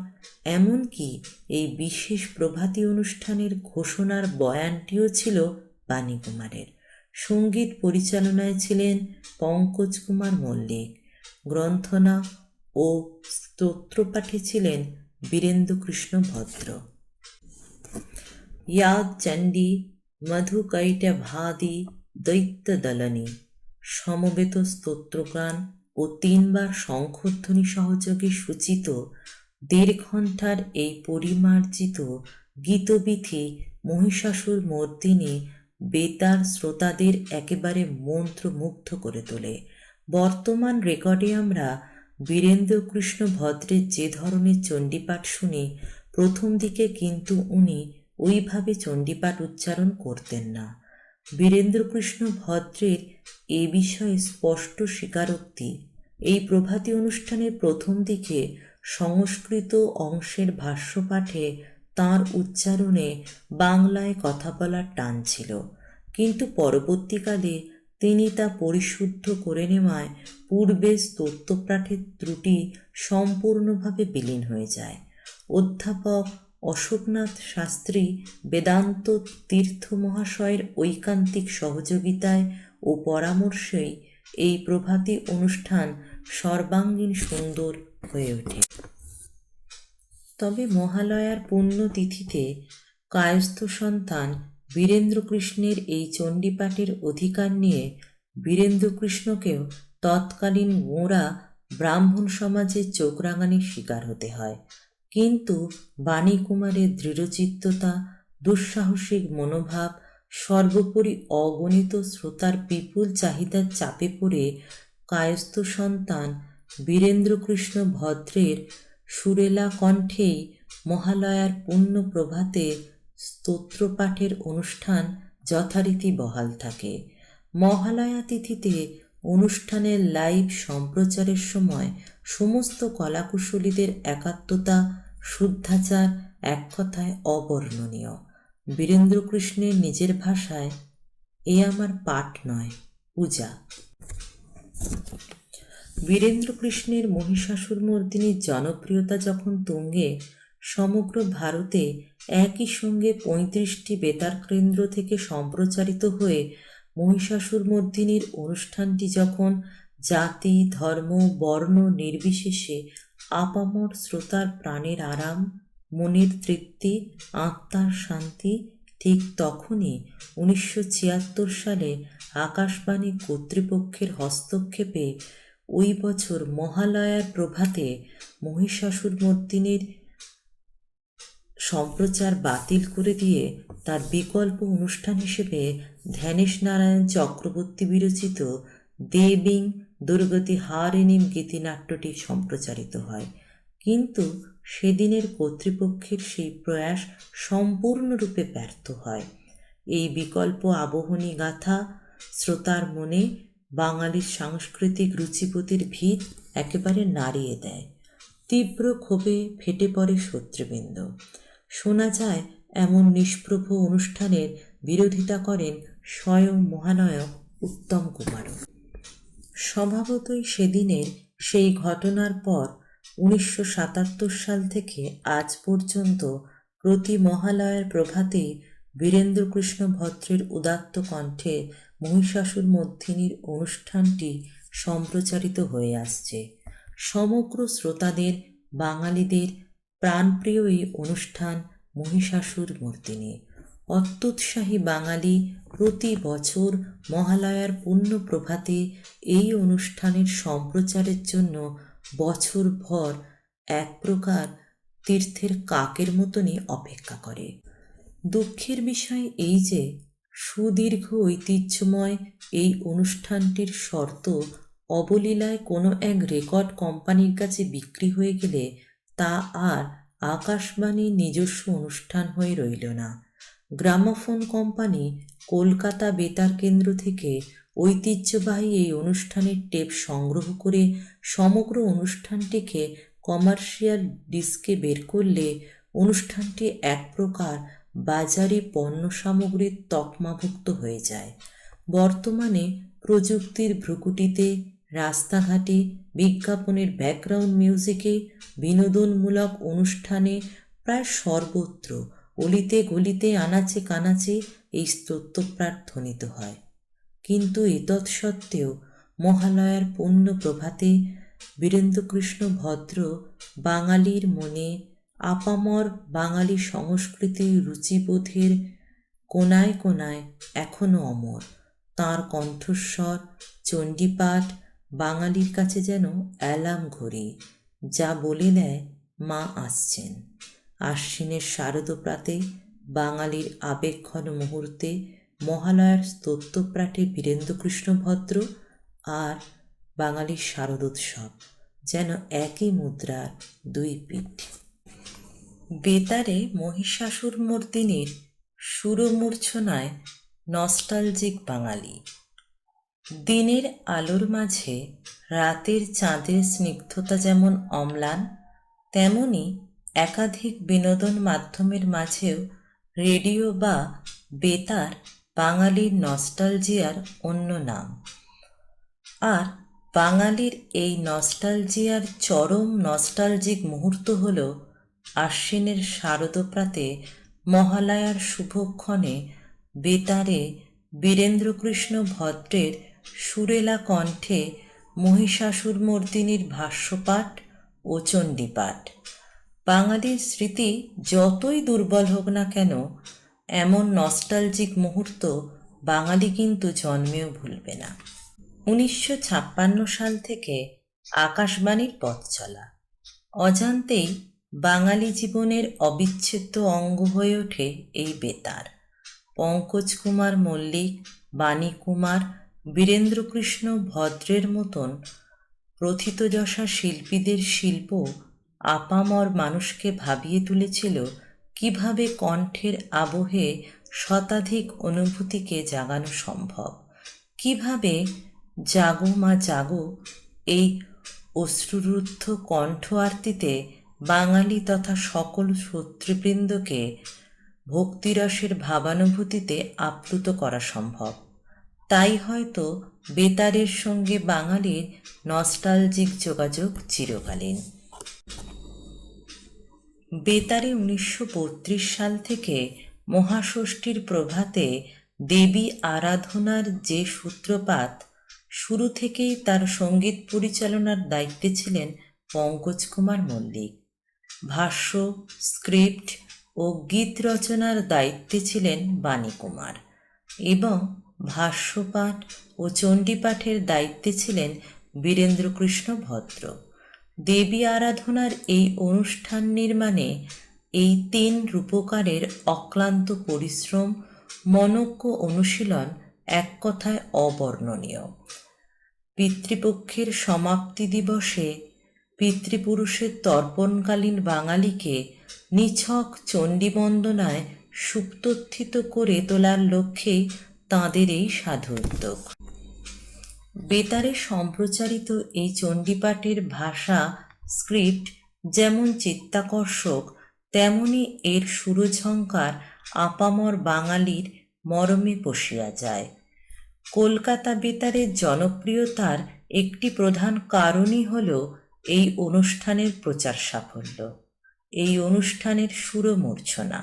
এমনকি এই বিশেষ প্রভাতী অনুষ্ঠানের ঘোষণার বয়ানটিও ছিল বাণীকুমারের। সঙ্গীত পরিচালনায় ছিলেন পঙ্কজ কুমার মল্লিক। গ্রন্থনা ও স্তোত্রপাঠে ছিলেন বীরেন্দ্রকৃষ্ণ ভদ্র। ইয়াদ চণ্ডী মধুকৈটভাদি দৈত্যদলনী সমবেত স্তোত্রগান ও 3 বার শঙ্খধ্বনি সহযোগে সূচিত 1.5 ঘণ্টার এই পরিমার্জিত গীতবিথি মহিষাসুর মর্দিনী বেতার শ্রোতাদের একেবারে মন্ত্রমুগ্ধ করে তোলে। বর্তমান রেকর্ডে আমরা বীরেন্দ্রকৃষ্ণ ভদ্রের যে ধরনের চণ্ডীপাঠ শুনি, প্রথম দিকে কিন্তু উনি ওইভাবে চণ্ডীপাঠ উচ্চারণ করতেন না। বীরেন্দ্রকৃষ্ণ ভদ্রের এ বিষয়ে স্পষ্ট স্বীকারোক্তি। এই প্রভাতী অনুষ্ঠানের প্রথম দিকে সংস্কৃত অংশের ভাষ্যপাঠে তাঁর উচ্চারণে বাংলায় কথা বলার টান ছিল, কিন্তু পরবর্তীকালে তিনি তা পরিশুদ্ধ করে নেওয়ায় পূর্বে স্তোত্রপাঠের ত্রুটি সম্পূর্ণভাবে বিলীন হয়ে যায়। অধ্যাপক অশোকনাথ শাস্ত্রী বেদান্ত তীর্থ মহাশয়ের ঐকান্তিক সহযোগিতায় ও পরামর্শেই এই প্রভাতী অনুষ্ঠান সর্বাঙ্গীন সুন্দর হয়ে ওঠে। তবে মহালয়ার পুণ্যতিথিতে কায়স্থ সন্তান বীরেন্দ্রকৃষ্ণের এই চণ্ডীপাঠের অধিকার নিয়ে বীরেন্দ্রকৃষ্ণকেও তৎকালীন গোঁড়া ব্রাহ্মণ সমাজের চোখ রাঙানির শিকার হতে হয়। কিন্তু বাণীকুমারের দৃঢ়চিত্ততা, দুঃসাহসিক মনোভাব, সর্বোপরি অগণিত শ্রোতার বিপুল চাহিদার চাপে পড়ে কায়স্থ সন্তান বীরেন্দ্রকৃষ্ণ ভদ্রের সুরেলা কণ্ঠেই মহালয়ার পুণ্য প্রভাতে স্তোত্রপাঠের অনুষ্ঠান যথারীতি বহাল থাকে। মহালয়া তিথিতে অনুষ্ঠানের লাইভ সম্প্রচারের সময় সমস্ত কলাকুশলীদের একাত্মতা, শুদ্ধাচার এক কথায় অবর্ণনীয়। বীরেন্দ্রকৃষ্ণের নিজের ভাষায়, এ আমার পাঠ নয়, পূজা। বীরেন্দ্রকৃষ্ণের মহিষাসুরমর্দিনীর জনপ্রিয়তা যখন তুঙ্গে, সমগ্র ভারতে একই সঙ্গে 35টি বেতার কেন্দ্র থেকে সম্প্রচারিত হয়ে মহিষাসুরমর্দিনীর অনুষ্ঠানটি যখন জাতি, ধর্ম, বর্ণ নির্বিশেষে আপামর শ্রোতার প্রাণের আরাম, মনের তৃপ্তি, আত্মার শান্তি, ঠিক তখনই 1976 সালে আকাশবাণী কর্তৃপক্ষের হস্তক্ষেপে ওই বছর মহালয়ার প্রভাতে মহিষাসুরমর্দিনীর সম্প্রচার বাতিল করে দিয়ে তার বিকল্প অনুষ্ঠান হিসেবে ধ্যানেশ নারায়ণ চক্রবর্তী বিরচিত দেবীং দুর্গতি হারিণীম গীতিনাট্যটি সম্প্রচারিত হয়। কিন্তু সেদিনের কর্তৃপক্ষের সেই প্রয়াস সম্পূর্ণরূপে ব্যর্থ হয়। এই বিকল্প আবহনী গাথা শ্রোতার মনে বাঙালির সাংস্কৃতিক রুচিপতির ভিত একেবারে নাড়িয়ে দেয়। তীব্র ক্ষোভে ফেটে পড়ে শত্রুবৃন্দ। শোনা যায় এমন নিষ্প্রভ অনুষ্ঠানের বিরোধিতা করেন স্বয়ং মহানায়ক উত্তম কুমারও। স্বভাবতই সেদিনের সেই ঘটনার পর 1977 সাল থেকে আজ পর্যন্ত প্রতি মহালয়ার প্রভাতেই বীরেন্দ্রকৃষ্ণ ভদ্রের উদাত্ত কণ্ঠে মহিষাসুরমর্দিনীর অনুষ্ঠানটি সম্প্রচারিত হয়ে আসছে। সমগ্র শ্রোতাদের, বাঙালিদের প্রাণপ্রিয় এই অনুষ্ঠান মহিষাসুরমর্দিনী। অত্যুৎসাহী বাঙালি প্রতি বছর মহালয়ার পূর্ণ প্রভাতে এই অনুষ্ঠানের সম্প্রচারের জন্য বছরভর এক প্রকার তীর্থের কাকের মতনই অপেক্ষা করে। দুঃখের বিষয় এই যে সুদীর্ঘ ঐতিহ্যময় এই অনুষ্ঠানটির শর্ত অবলীলায় কোনো এক রেকর্ড কোম্পানির কাছে বিক্রি হয়ে গেলে তা আর আকাশবাণীর নিজস্ব অনুষ্ঠান হয়ে রইল না। গ্রামোফোন কোম্পানি কলকাতা বেতার কেন্দ্র থেকে ঐতিহ্যবাহী এই অনুষ্ঠানের টেপ সংগ্রহ করে সমগ্র অনুষ্ঠানটিকে কমার্শিয়াল ডিস্কে বের করলে অনুষ্ঠানটি এক প্রকার বাজারে পণ্য সামগ্রীর তকমাভুক্ত হয়ে যায়। বর্তমানে প্রযুক্তির ভ্রুকুটিতে, রাস্তাঘাটে, বিজ্ঞাপনের ব্যাকগ্রাউন্ড মিউজিকে, বিনোদনমূলক অনুষ্ঠানে প্রায় সর্বত্র অলিতে গলিতে আনাচে কানাচে এই স্তোত্রপাঠ ধ্বনিত হয়। কিন্তু এতৎসত্ত্বেও মহালয়ার পূর্ণ প্রভাতে বীরেন্দ্রকৃষ্ণ ভদ্র বাঙালির মনে আপামর বাঙালি সংস্কৃতির রুচিবোধের কোনায় কোনায় এখনও অমর। তাঁর কণ্ঠস্বর, চণ্ডীপাঠ বাঙালির কাছে যেন অ্যালার্ম ঘড়ি, যা বলে দেয় মা আসছেন। আশ্বিনের শারদপ্রাতে বাঙালির আবেগঘন মুহূর্তে মহালয়ার স্তোত্রপাঠে বীরেন্দ্রকৃষ্ণ ভদ্র আর বাঙালির শারদোৎসব যেন একই মুদ্রার দুই পিঠ। বেতারে মহিষাসুরমর্দিনীর সুরমূর্ছনায় নস্টালজিক বাঙালি। দিনের আলোর মাঝে রাতের চাঁদের স্নিগ্ধতা যেমন অম্লান, তেমনি একাধিক বিনোদন মাধ্যমের মাঝেও রেডিও বা বেতার বাঙালির নস্টালজিয়ার অন্য নাম। আর বাঙালির এই নস্টালজিয়ার চরম নস্টালজিক মুহূর্ত হল আশ্বিনের শারদপ্রাতে মহালয়ার শুভক্ষণে বেতারে বীরেন্দ্রকৃষ্ণ ভদ্রের সুরেলা কণ্ঠে মহিষাসুরমর্দিনীর ভাষ্যপাঠ ও চণ্ডীপাঠ। বাঙালির স্মৃতি যতই দুর্বল হোক না কেন, এমন নস্টালজিক মুহূর্ত বাঙালি কিন্তু জন্মেও ভুলবে না। 1956 সাল থেকে আকাশবাণীর পথ চলা অজান্তেই বাঙালি জীবনের অবিচ্ছেদ্য অঙ্গ হয়ে ওঠে এই বেতার। পঙ্কজ কুমার মল্লিক, বাণী কুমার, বীরেন্দ্রকৃষ্ণ ভদ্রের মতন প্রথিতযশা শিল্পীদের শিল্প আপামর মানুষকে ভাবিয়ে তুলেছিল কিভাবে কণ্ঠের আবহে শতাধিক অনুভূতিকে জাগানো সম্ভব, কিভাবে জাগো মা জাগো এই অশ্রুরুদ্ধ কণ্ঠ আরতিতে বাঙালি তথা সকল শ্রোতৃবৃন্দকে ভক্তিরসের ভাবানুভূতিতে আপ্লুত করা সম্ভব। তাই হয়তো বেতারের সঙ্গে বাঙালির নস্টালজিক যোগাযোগ চিরকালীন। বেতারে 1932 সাল থেকে মহাষষ্ঠীর প্রভাতে দেবী আরাধনার যে সূত্রপাত, শুরু থেকেই তার সঙ্গীত পরিচালনার দায়িত্বে ছিলেন পঙ্কজ কুমার মল্লিক। ভাষ্য, স্ক্রিপ্ট ও গীত রচনার দায়িত্বে ছিলেন বাণী কুমার এবং ভাষ্যপাঠ ও চণ্ডীপাঠের দায়িত্বে ছিলেন বীরেন্দ্রকৃষ্ণ ভদ্র। দেবী আরাধনার এই অনুষ্ঠান নির্মাণে এই তিন রূপকারের অক্লান্ত পরিশ্রম, মনজ্ঞ অনুশীলন এক কথায় অবর্ণনীয়। পিতৃপক্ষের সমাপ্তি দিবসে পিতৃপুরুষের তর্পণকালীন বাঙালিকে নিছক চণ্ডীবন্দনায় সুপ্তোত্থিত করে তোলার লক্ষ্যেই তাঁদের এই সাধু উদ্যোগ। বেতারে সম্প্রচারিত এই চণ্ডীপাঠের ভাষা স্ক্রিপ্ট যেমন চিত্তাকর্ষক, তেমনি এর সুরঝঙ্কার আপামর বাঙালির মরমে পশিয়া যায়। কলকাতা বেতারের জনপ্রিয়তার একটি প্রধান কারণই হল এই অনুষ্ঠানের প্রচার সাফল্য, এই অনুষ্ঠানের সুরমূর্ছনা।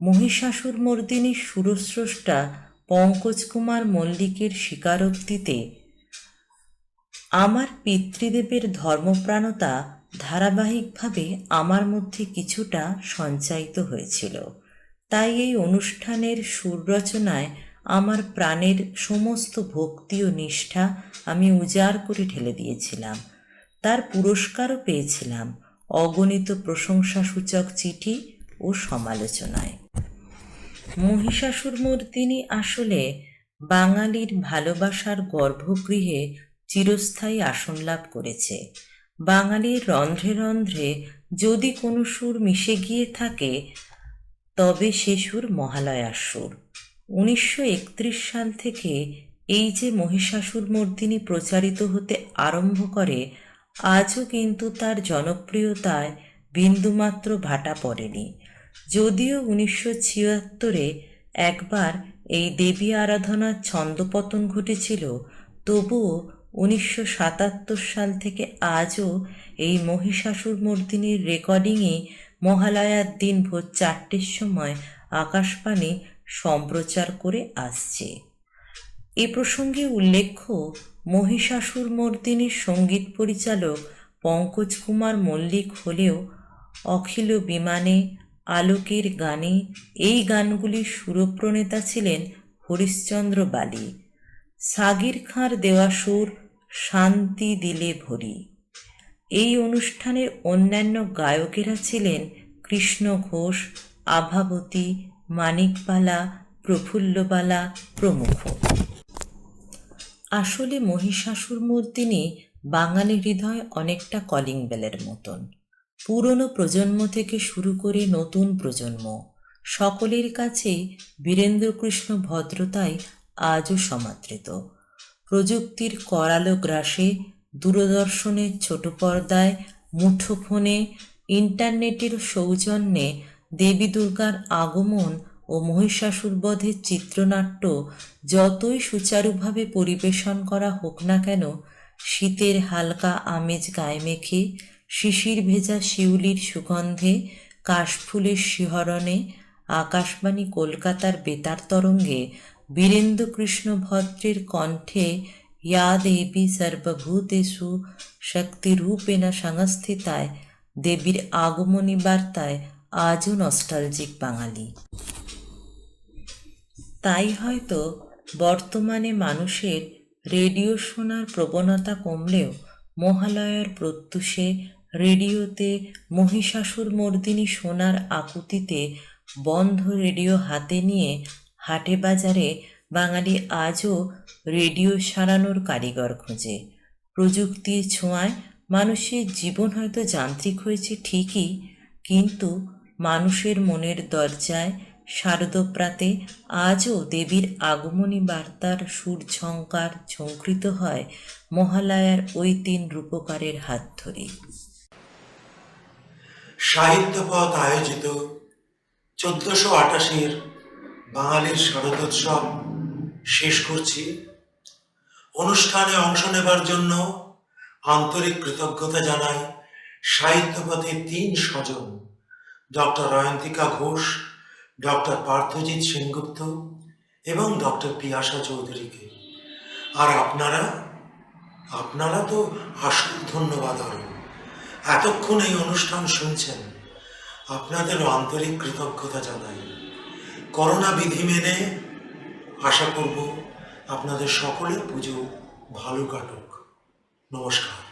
মহিষাসুরমর্দিনীর সুরস্রষ্টা পঙ্কজ কুমার মল্লিকের স্বীকারোক্তিতে আমার পিতৃদেবের ধর্মপ্রাণতা ধারাবাহিকভাবে আমার মধ্যে কিছুটা সঞ্চারিত হয়েছিল, তাই এই অনুষ্ঠানের সুর রচনায় আমার প্রাণের সমস্ত ভক্তি ও নিষ্ঠা আমি উজাড় করে ঢেলে দিয়েছিলাম। তার পুরস্কারও পেয়েছিলাম অগণিত প্রশংসাসূচক চিঠি ও সমালোচনায়। মহিষাসুরমর্দিনী আসলে বাঙালির ভালোবাসার গর্ভগৃহে চিরস্থায়ী আসন লাভ করেছে। বাঙালির রন্ধ্রে রন্ধ্রে যদি কোনো সুর মিশে গিয়ে থাকে, তবে সে সুর মহালয়ার সুর। 1931 সাল থেকে এই যে মহিষাসুরমর্দিনী প্রচারিত হতে আরম্ভ করে, আজও কিন্তু তার জনপ্রিয়তায় বিন্দুমাত্র ভাটা পড়েনি। যদিও 1976-এ একবার এই দেবী আরাধনার ছন্দপতন ঘটেছিল, তবুও 1977 সাল থেকে আজও এই মহিষাসুরমর্দিনীর রেকর্ডিংয়ে মহালয়ার দিন ভোর 4টের সময় আকাশবাণী সম্প্রচার করে আসছে। এ প্রসঙ্গে উল্লেখ্য, মহিষাসুরমর্দিনীর সঙ্গীত পরিচালক পঙ্কজ কুমার মল্লিক হলেও অখিল বিমানে, আলোকের গানে এই গানগুলির সুরপ্রণেতা ছিলেন হরিশ্চন্দ্র বালি। সাগির খাঁর দেওয়া সুর শান্তি দিলে ভরি। এই অনুষ্ঠানের অন্যান্য গায়কেরা ছিলেন কৃষ্ণ ঘোষ, আভাবতী, মানিকবালা, প্রফুল্লবালা প্রমুখ। আসলে মহিষাসুরমর্দিনী বাঙালি হৃদয় অনেকটা কলিং বেলের মতন। পুরনো প্রজন্ম থেকে শুরু করে নতুন প্রজন্ম সকলের কাছেই বীরেন্দ্রকৃষ্ণ ভদ্রতাই আজও সমাদৃত। প্রযুক্তির করালো গ্রাসে, দূরদর্শনের ছোট পর্দায়, মুঠোফোনে, ইন্টারনেটের সৌজন্যে দেবী দুর্গার আগমন ও মহিষাসুরবধের চিত্রনাট্য যতই সুচারুভাবে পরিবেশন করা হোক না কেন, শীতের হালকা আমেজ গায়ে মেখে, শিশির ভেজা শিউলির সুগন্ধে, কাশফুলের শিহরণে, আকাশবাণী কলকাতার বেতার তরঙ্গে বীরেন্দ্রকৃষ্ণ ভদ্রের কণ্ঠে ইয়া দেবী সর্বভূতেষু শক্তিরূপেণ সংস্থিতায় দেবীর আগমনী বার্তায় আজও নস্টালজিক বাঙালি। তাই হয়তো বর্তমানে মানুষের রেডিও শোনার প্রবণতা কমলেও মহালয়ার প্রত্যুষে রেডিওতে মহিষাসুরমর্দিনী শোনার আকুতিতে বন্ধ রেডিও হাতে নিয়ে হাটে বাজারে বাঙালি আজও রেডিও সারানোর কারিগর খোঁজে। প্রযুক্তির ছোঁয়ায় মানুষের জীবন হয়তো যান্ত্রিক হয়েছে ঠিকই, কিন্তু মানুষের মনের দরজায় শারদপ্রাতে আজও দেবীর আগমনী বার্তার সুরঝঙ্কার ঝঙ্কৃত হয় মহালয়ার ওই 3 রূপকারের হাত ধরে। সাহিত্যপথ আয়োজিত 1488-এর বাঙালির শারদোৎসব শেষ করছি। অনুষ্ঠানে অংশ নেবার জন্য আন্তরিক কৃতজ্ঞতা জানাই সাহিত্যপথের 3 স্বজন, ডক্টর রয়ন্তিকা ঘোষ, ডক্টর পার্থজিৎ সেনগুপ্ত এবং ডক্টর পিয়াসা চৌধুরীকে। আর আপনারা তো আসল ধন্যবাদ আরো। এতক্ষণ এই অনুষ্ঠান শুনছেন, আপনাদেরও আন্তরিক কৃতজ্ঞতা জানাই। করোনা বিধি মেনে আশা করব আপনাদের সকলের পুজো ভালো কাটুক। নমস্কার।